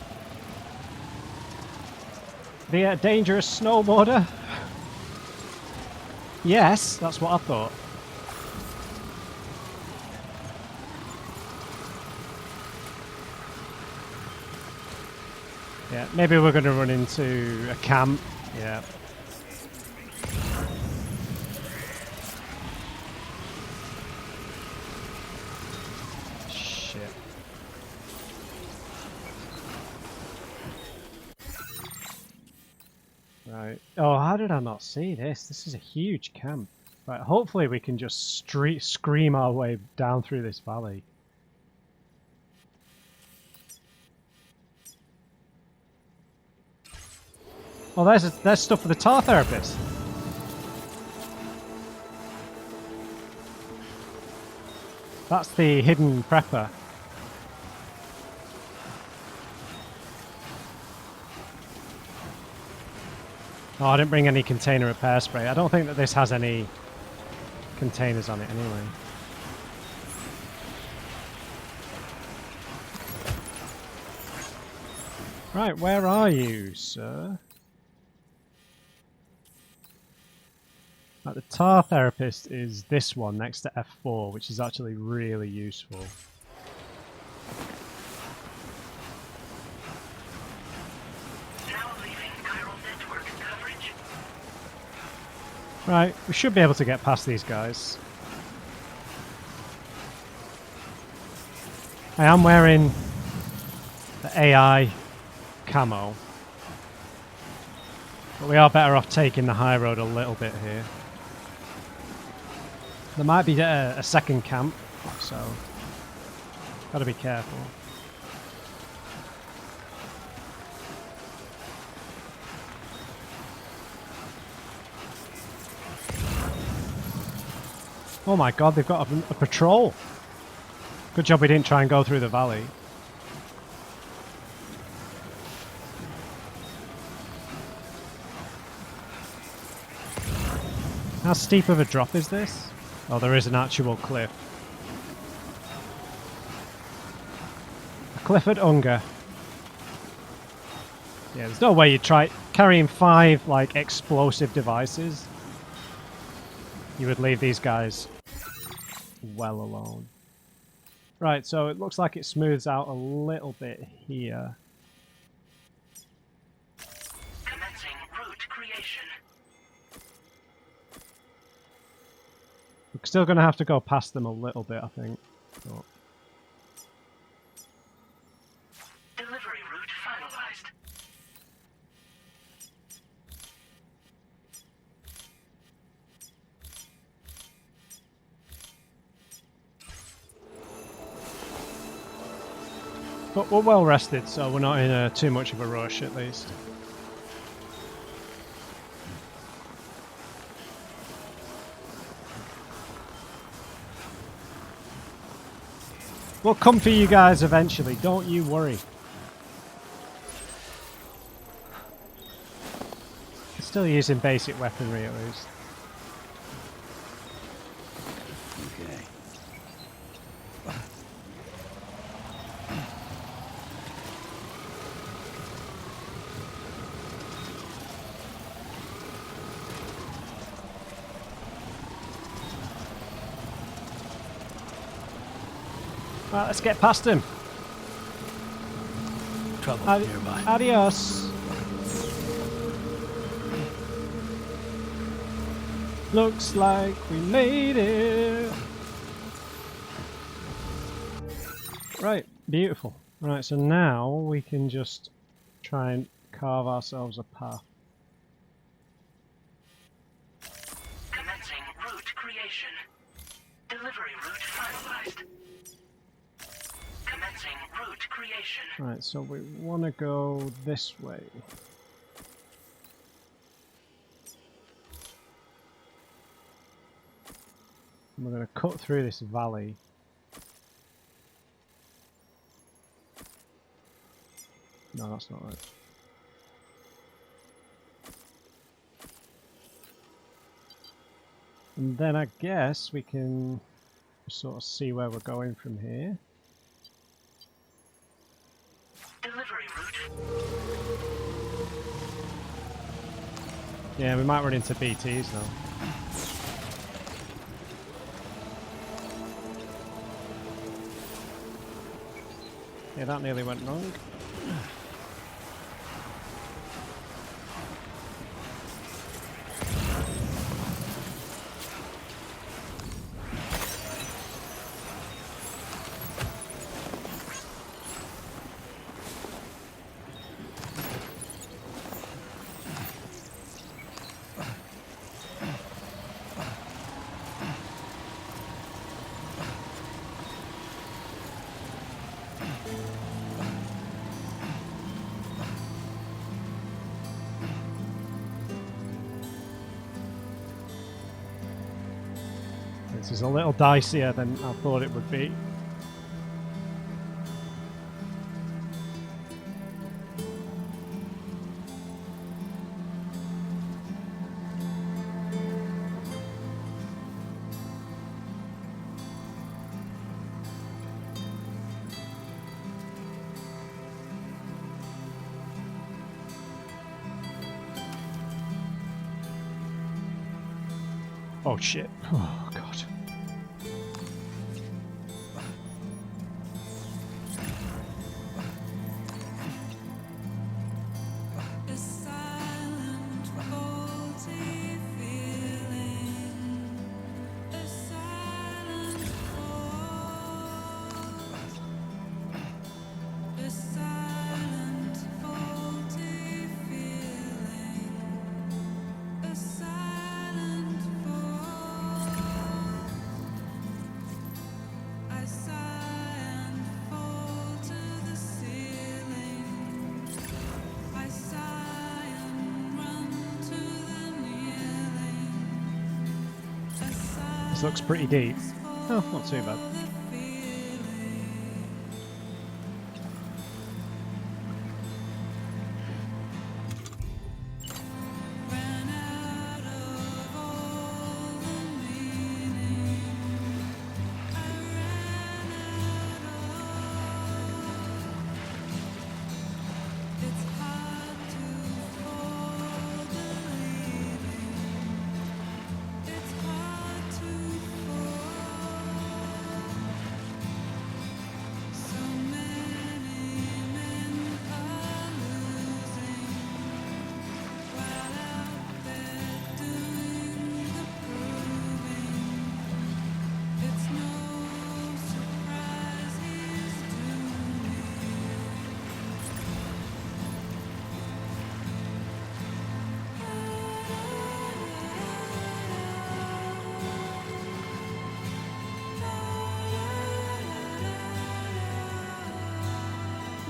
The dangerous snowboarder? Yes, that's what I thought. Yeah, maybe we're going to run into a camp. Yeah. Shit. Right. Oh, how did I not see this? This is a huge camp. Right, hopefully we can just scream our way down through this valley. Oh, there's stuff for the tar therapist. That's the hidden prepper. Oh, I didn't bring any container repair spray. I don't think that this has any containers on it anyway. Right, where are you, sir? Right, the tar therapist is this one next to F4, which is actually really useful. Right, we should be able to get past these guys. I am wearing the AI camo, but we are better off taking the high road a little bit here. There might be a second camp, so gotta be careful. Oh my god, they've got a patrol. Good job we didn't try and go through the valley. How steep of a drop is this? Oh, there is an actual cliff. A cliff at Unger. Yeah, there's no way you'd try carrying 5 like explosive devices. You would leave these guys well alone. Right, so it looks like it smooths out a little bit here. Commencing route creation. We're still going to have to go past them a little bit, I think. Oh. Delivery route finalized. But we're well rested, so we're not in too much of a rush at least. We'll come for you guys eventually, don't you worry. Still using basic weaponry at least. Okay. Right, let's get past him. Trouble nearby. Adios. Looks like we made it. Right, beautiful. Right, so now we can just try and carve ourselves a path. Commencing route creation. Delivery route finalized. Commencing route creation. Right, so we want to go this way. And we're going to cut through this valley. No, that's not right. And then I guess we can sort of see where we're going from here. Delivery route. Yeah, we might run into BTs though. Yeah, that nearly went wrong. This is a little dicier than I thought it would be. Oh shit. Oh god. This looks pretty deep. Oh, not too bad.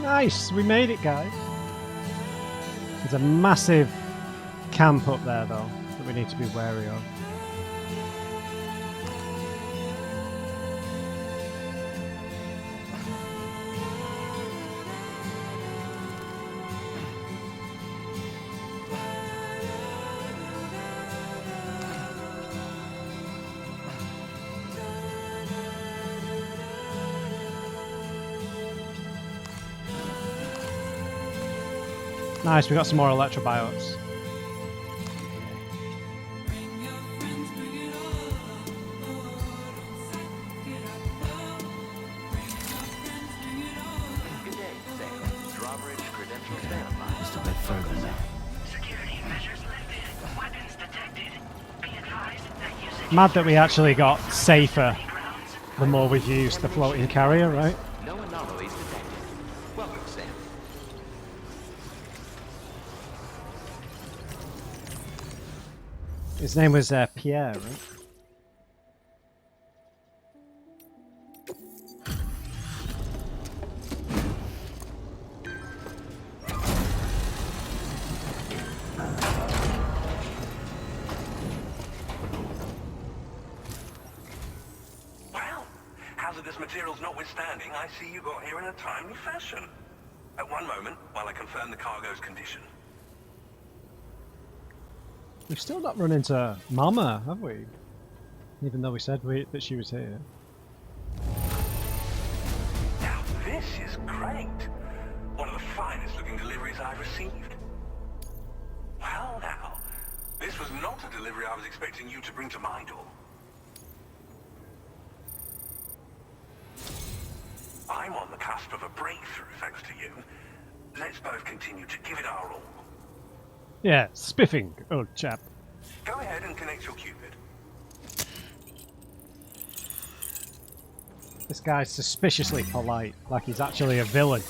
Nice, we made it, guys. There's a massive camp up there, though, that we need to be wary of. Nice, we got some more electrobiotes. Good day, Sam. Drawbridge credentials verified. Just a bit further now. Security measures lifted. Weapons detected. Be advised that usage Mad that we actually got safer the more we've used the floating carrier, right? No anomalies detected. Welcome, Sam. His name was Pierre, right? materials notwithstanding, I see you got here in a timely fashion. At one moment, while I confirm the cargo's condition. We've still not run into Mama, have we? Even though we said that she was here. Now this is great. One of the finest looking deliveries I've received. Well now, this was not a delivery I was expecting you to bring to my door. I'm on the cusp of a breakthrough thanks to you. Let's both continue to give it our all. Yeah, spiffing, old chap. Go ahead and connect your Cupid. This guy's suspiciously polite, like he's actually a villain.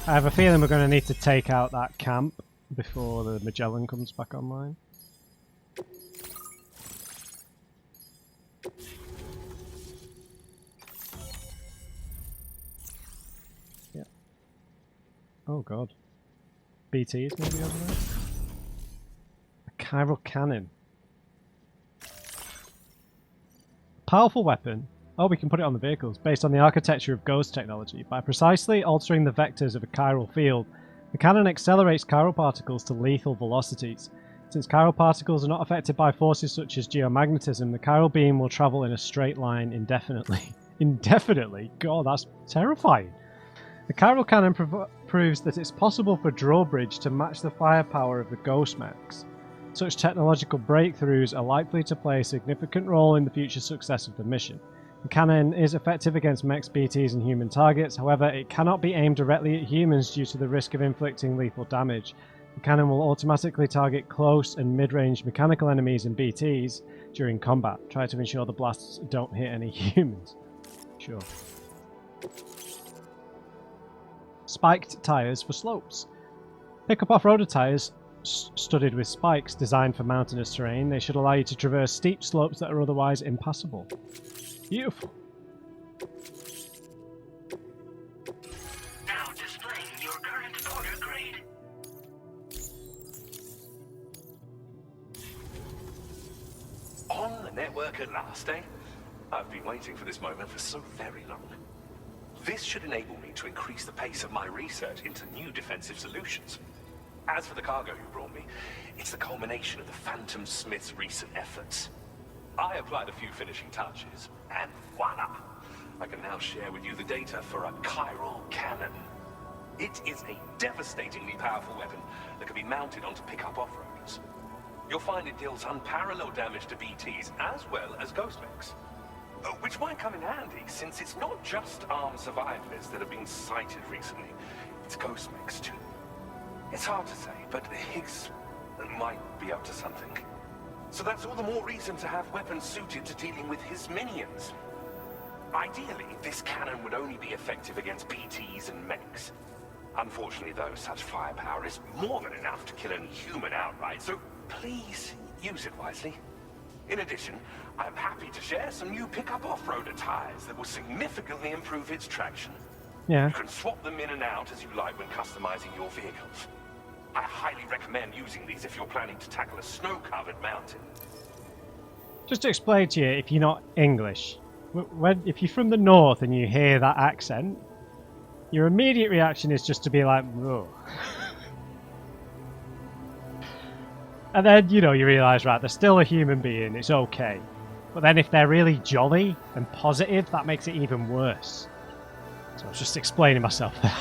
I have a feeling we're going to need to take out that camp before the Magellan comes back online. Yeah. Oh god. BTs maybe over there? A chiral cannon. Powerful weapon. Oh, we can put it on the vehicles, based on the architecture of ghost technology. By precisely altering the vectors of a chiral field, the cannon accelerates chiral particles to lethal velocities. Since chiral particles are not affected by forces such as geomagnetism, the chiral beam will travel in a straight line indefinitely. Indefinitely? God, that's terrifying. The chiral cannon proves that it's possible for drawbridge to match the firepower of the ghost mechs. Such technological breakthroughs are likely to play a significant role in the future success of the mission. The cannon is effective against mechs, BTs and human targets, however it cannot be aimed directly at humans due to the risk of inflicting lethal damage. The cannon will automatically target close and mid-range mechanical enemies and BTs during combat. Try to ensure the blasts don't hit any humans. Sure. Spiked tyres for slopes. Pick up off-roader tyres studded with spikes designed for mountainous terrain. They should allow you to traverse steep slopes that are otherwise impassable. Beautiful. Now displaying your current order grade. On the network at last, eh? I've been waiting for this moment for so very long. This should enable me to increase the pace of my research into new defensive solutions. As for the cargo you brought me, it's the culmination of the Phantom Smith's recent efforts. I applied a few finishing touches, and voila! I can now share with you the data for a chiral cannon. It is a devastatingly powerful weapon that can be mounted onto pickup off-roaders. You'll find it deals unparalleled damage to BTs as well as ghost mechs. Which might come in handy, since it's not just armed survivalists that have been sighted recently. It's ghost mechs too. It's hard to say, but Higgs might be up to something. So that's all the more reason to have weapons suited to dealing with his minions. Ideally, this cannon would only be effective against BTs and mechs. Unfortunately, though, such firepower is more than enough to kill any human outright, so please use it wisely. In addition, I'm happy to share some new pickup off-roader tires that will significantly improve its traction. Yeah. You can swap them in and out as you like when customizing your vehicles. I highly recommend using these if you're planning to tackle a snow-covered mountain. Just to explain to you, if you're not English, if you're from the north and you hear that accent, your immediate reaction is just to be like, whoa. And then, you realise, right, they're still a human being, it's okay. But then if they're really jolly and positive, that makes it even worse. So I was just explaining myself there.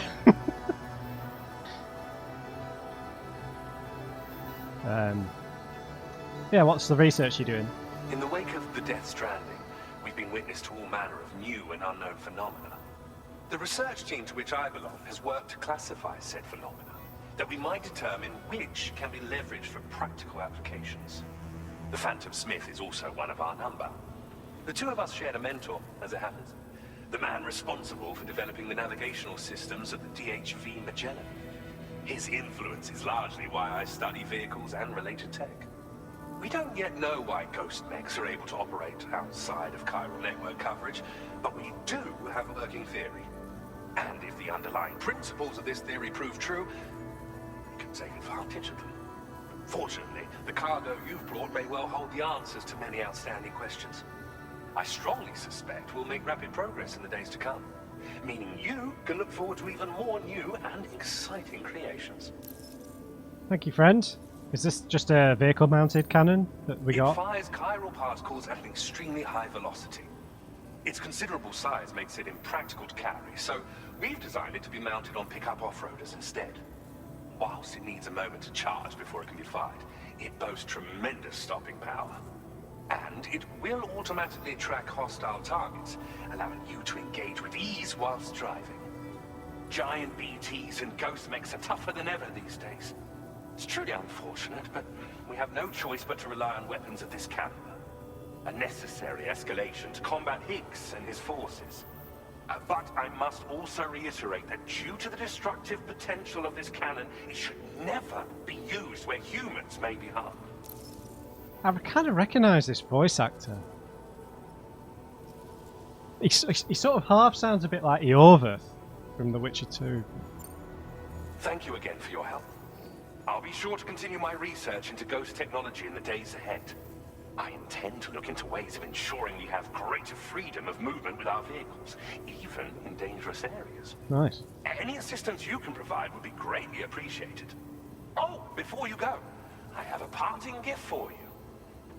Yeah, what's the research you're doing? In the wake of the Death Stranding, we've been witness to all manner of new and unknown phenomena. The research team to which I belong has worked to classify said phenomena, that we might determine which can be leveraged for practical applications. The Phantom Smith is also one of our number. The two of us shared a mentor, as it happens. The man responsible for developing the navigational systems of the DHV Magellan. His influence is largely why I study vehicles and related tech. We don't yet know why ghost mechs are able to operate outside of chiral network coverage, but we do have a working theory. And if the underlying principles of this theory prove true, we can take advantage of them. Fortunately, the cargo you've brought may well hold the answers to many outstanding questions. I strongly suspect we'll make rapid progress in the days to come, meaning you can look forward to even more new and exciting creations. Thank you, friend. Is this just a vehicle-mounted cannon that we got? It fires chiral particles at an extremely high velocity. Its considerable size makes it impractical to carry, so we've designed it to be mounted on pickup off-roaders instead. Whilst it needs a moment to charge before it can be fired, it boasts tremendous stopping power. And it will automatically track hostile targets, allowing you to engage with ease whilst driving. Giant BTs and ghost mechs are tougher than ever these days. It's truly unfortunate, but we have no choice but to rely on weapons of this caliber. A necessary escalation to combat Higgs and his forces. But I must also reiterate that due to the destructive potential of this cannon, it should never be used where humans may be harmed. I kind of recognise this voice actor. He sort of half sounds a bit like Eorveth from The Witcher 2. Thank you again for your help. I'll be sure to continue my research into ghost technology in the days ahead. I intend to look into ways of ensuring we have greater freedom of movement with our vehicles, even in dangerous areas. Nice. Any assistance you can provide would be greatly appreciated. Oh, before you go, I have a parting gift for you.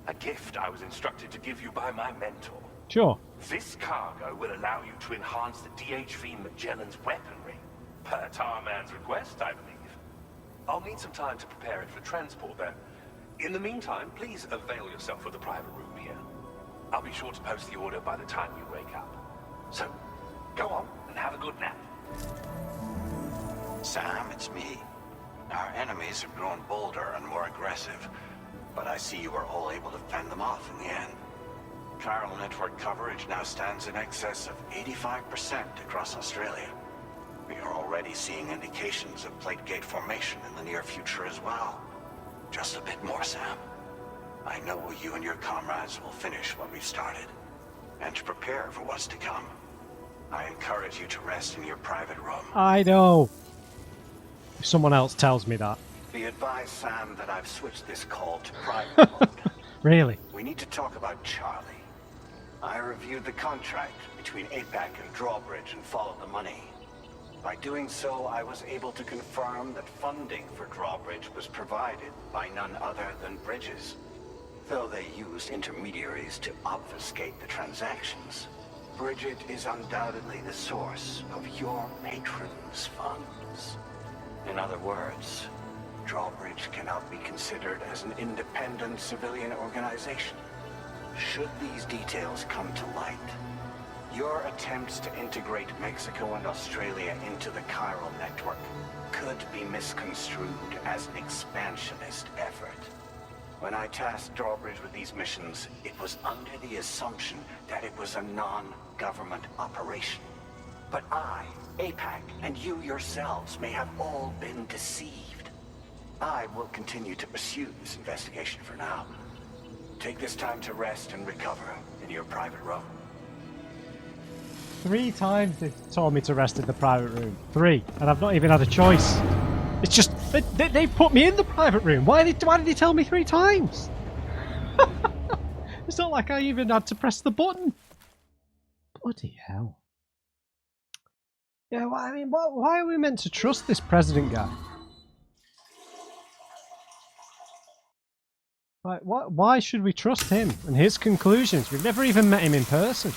A gift I was instructed to give you by my mentor. Sure. This cargo will allow you to enhance the DHV Magellan's weaponry, per Tarman's request, I believe. I'll need some time to prepare it for transport, though. In the meantime, please avail yourself of the private room here. I'll be sure to post the order by the time you wake up. So, go on and have a good nap. Sam, it's me. Our enemies have grown bolder and more aggressive, but I see you were all able to fend them off in the end. Chiral network coverage now stands in excess of 85% across Australia. We are already seeing indications of plate gate formation in the near future as well. Just a bit more, Sam. I know you and your comrades will finish what we've started, and to prepare for what's to come. I encourage you to rest in your private room. I know. If someone else tells me that. Be advised, Sam, that I've switched this call to private mode. Really? We need to talk about Charlie. I reviewed the contract between APAC and Drawbridge and followed the money. By doing so, I was able to confirm that funding for Drawbridge was provided by none other than Bridges. Though they used intermediaries to obfuscate the transactions, Bridget is undoubtedly the source of your patron's funds. In other words, Drawbridge cannot be considered as an independent civilian organization. Should these details come to light, your attempts to integrate Mexico and Australia into the chiral network could be misconstrued as an expansionist effort. When I tasked Drawbridge with these missions, it was under the assumption that it was a non-government operation. But I, APAC, and you yourselves may have all been deceived. I will continue to pursue this investigation for now. Take this time to rest and recover in your private room. 3 times they've told me to rest in the private room. 3, and I've not even had a choice. It's just they put me in the private room. Why did they tell me 3 times? It's not like I even had to press the button. Bloody hell. Yeah, well, I mean, why are we meant to trust this president guy? Like, why should we trust him and his conclusions? We've never even met him in person.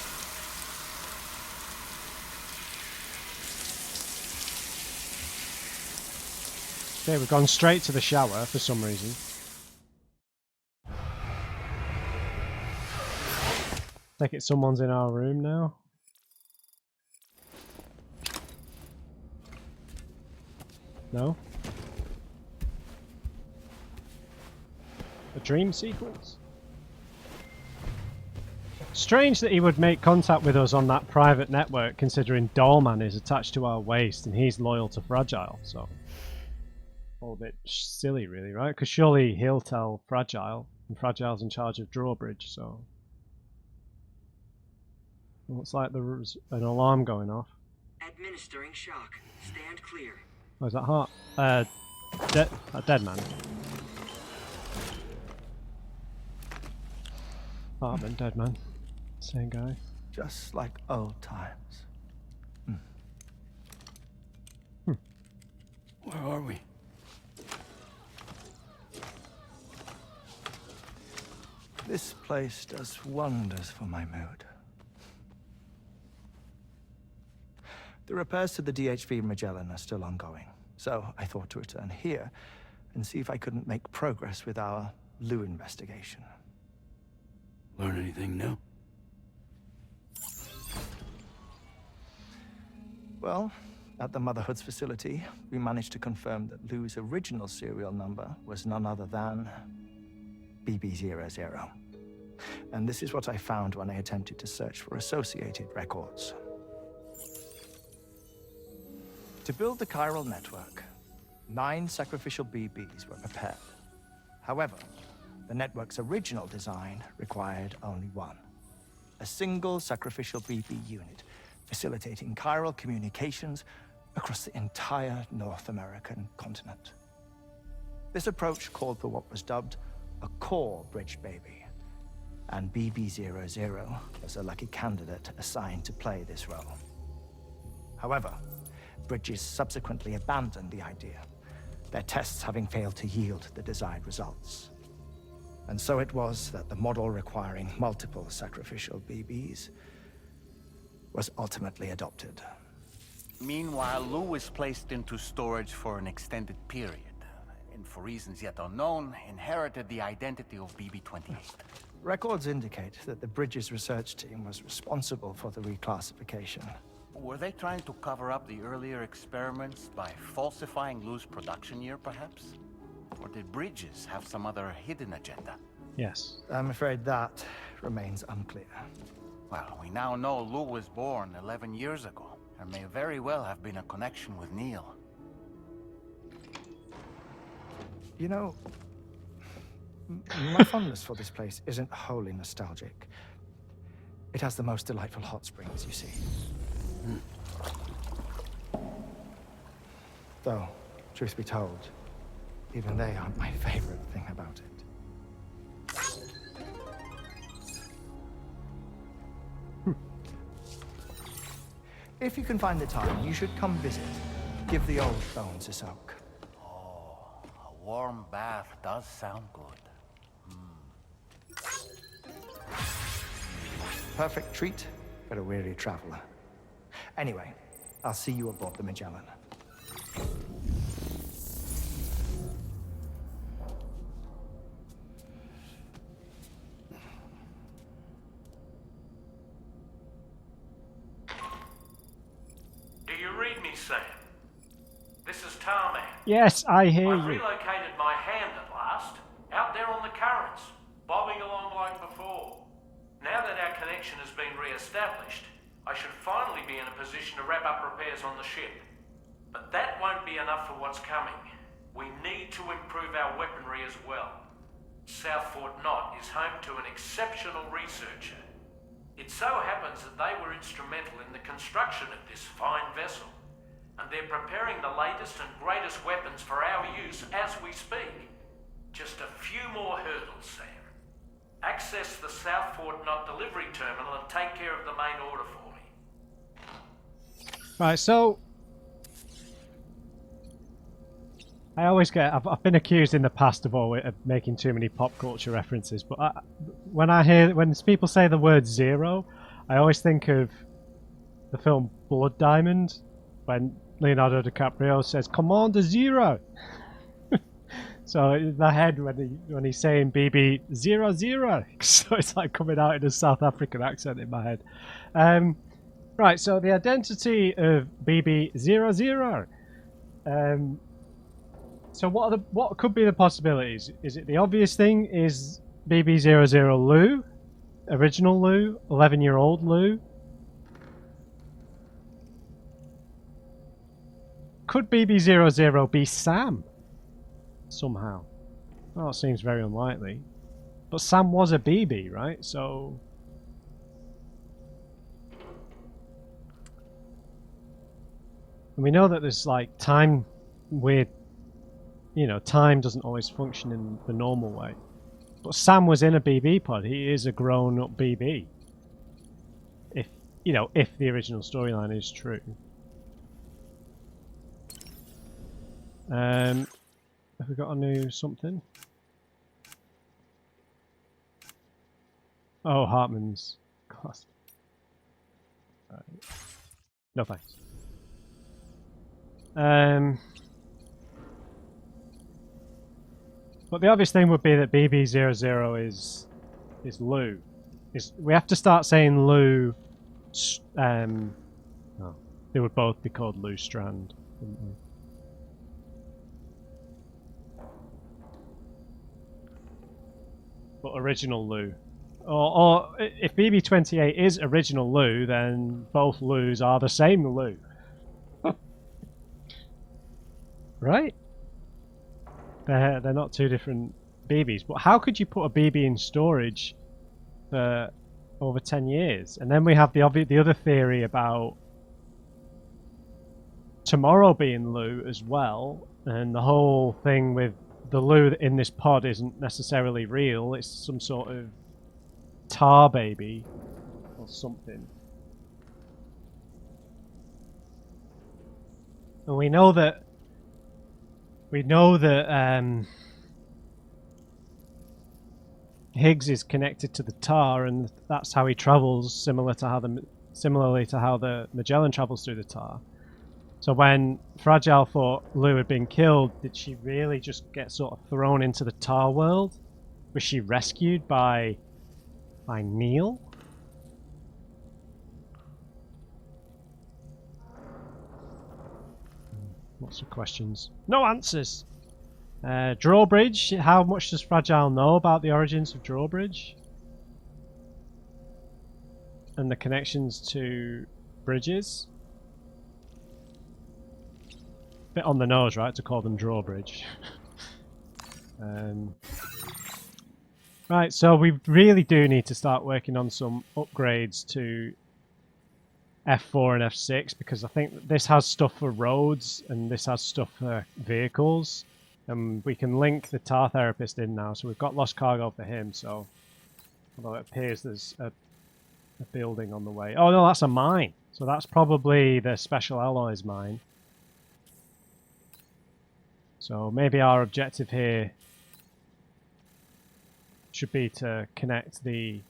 Okay, we've gone straight to the shower for some reason. Take it someone's in our room now. No? A dream sequence? Strange that he would make contact with us on that private network, considering Dollman is attached to our waist and he's loyal to Fragile, so... all a bit silly really, right? Because surely he'll tell Fragile And Fragile's in charge of drawbridge, so... Looks like there's an alarm going off. Administering shock. Stand clear. Oh, is that Heart? A dead man. Hartman, dead man. Same guy. Just like old times. Where are we? This place does wonders for my mood. The repairs to the DHV Magellan are still ongoing, so I thought to return here and see if I couldn't make progress with our Lou investigation. Learn anything new? Well, at the Motherhood's facility, we managed to confirm that Lou's original serial number was none other than BB00. And this is what I found when I attempted to search for associated records. To build the chiral network, 9 sacrificial BBs were prepared. However, the network's original design required only one. A single sacrificial BB unit, facilitating chiral communications across the entire North American continent. This approach called for what was dubbed a core bridge baby, and BB00 was a lucky candidate assigned to play this role. However, Bridges subsequently abandoned the idea, their tests having failed to yield the desired results. And so it was that the model requiring multiple sacrificial BBs was ultimately adopted. Meanwhile, Lou was placed into storage for an extended period, and for reasons yet unknown, inherited the identity of BB-28. Records indicate that the Bridges research team was responsible for the reclassification. Were they trying to cover up the earlier experiments by falsifying Lou's production year, perhaps? Or did Bridges have some other hidden agenda? Yes. I'm afraid that remains unclear. Well, we now know Lou was born 11 years ago. There may very well have been a connection with Neil. You know, my fondness for this place isn't wholly nostalgic. It has the most delightful hot springs, you see. Though, truth be told, even they aren't my favorite thing about it. If you can find the time, you should come visit. Give the old bones a soak. Oh, a warm bath does sound good. Perfect treat for a weary traveler. Anyway, I'll see you aboard the Magellan. Do you read me, Sam? This is Tarman. Yes, I hear I've you. relocated my hand at last, out there on the currents, bobbing along like before. Now that our connection has been re-established, I should finally be in a position to wrap up repairs on the ship. But that won't be enough for what's coming. We need to improve our weaponry as well. South Fort Knott is home to an exceptional researcher. It so happens that they were instrumental in the construction of this fine vessel, and they're preparing the latest and greatest weapons for our use as we speak. Just a few more hurdles, Sam. Access the South Fort Knott delivery terminal and take care of the main order for me. Right, so I always get. I've been accused in the past of making too many pop culture references, but when people say the word zero, I always think of the film Blood Diamond when Leonardo DiCaprio says "Commander Zero." So in my head when he's saying BB00, so it's like coming out in a South African accent in my head. Right, so the identity of BB00. So what could be the possibilities? Is it the obvious thing? Is BB00 Lou, original Lou, 11-year-old Lou? Could BB00 be Sam? Somehow. Well, it seems very unlikely. But Sam was a BB, right? So... And we know that there's like time weird, you know, time doesn't always function in the normal way. But Sam was in a BB pod. He is a grown-up BB. If, you know, if the original storyline is true. Have we got a new something? Oh, Hartman's class. Right. No thanks. But the obvious thing would be that BB00 is Lou. We have to start saying Lou. No, they would both be called Lou Strand, wouldn't they? But original Lou. Or if BB28 is original Lou, then both Lou's are the same Lou. Right? They're not two different BBs. But how could you put a BB in storage for over 10 years? And then we have the other theory about tomorrow being Lou as well. And the whole thing with the Lou in this pod isn't necessarily real. It's some sort of tar baby or something. And we know that Higgs is connected to the tar, and that's how he travels, similarly to how the Magellan travels through the tar. So when Fragile thought Lou had been killed, did she really just get sort of thrown into the tar world? Was she rescued by Neil? Lots of questions. No answers! Drawbridge. How much does Fragile know about the origins of Drawbridge? And the connections to bridges? Bit on the nose, right, to call them Drawbridge. Right, so we really do need to start working on some upgrades to F4 and F6, because I think this has stuff for roads and this has stuff for vehicles. And we can link the tar therapist in now, so we've got lost cargo for him. So, although it appears there's a building on the way. Oh no, that's a mine. So that's probably the special alloys mine. So maybe our objective here should be to connect the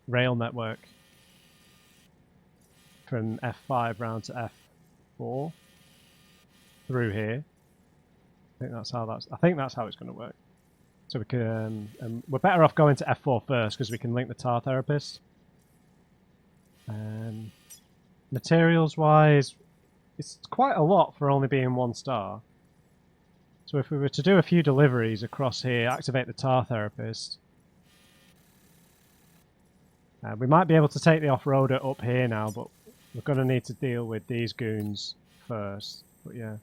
rail network from F5 round to F4 through here. I think that's how it's going to work. So we can, we're better off going to F4 first because we can link the tar therapist. Materials wise, it's quite a lot for only being 1 star. So if we were to do a few deliveries across here, activate the tar therapist, we might be able to take the off-roader up here now, but we're going to need to deal with these goons first. But yeah.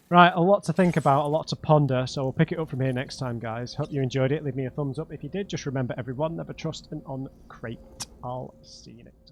Right, a lot to think about, a lot to ponder, so we'll pick it up from here next time, guys. Hope you enjoyed it. Leave me a thumbs up if you did. Just remember, everyone, never trust an on-crate. I'll see you next.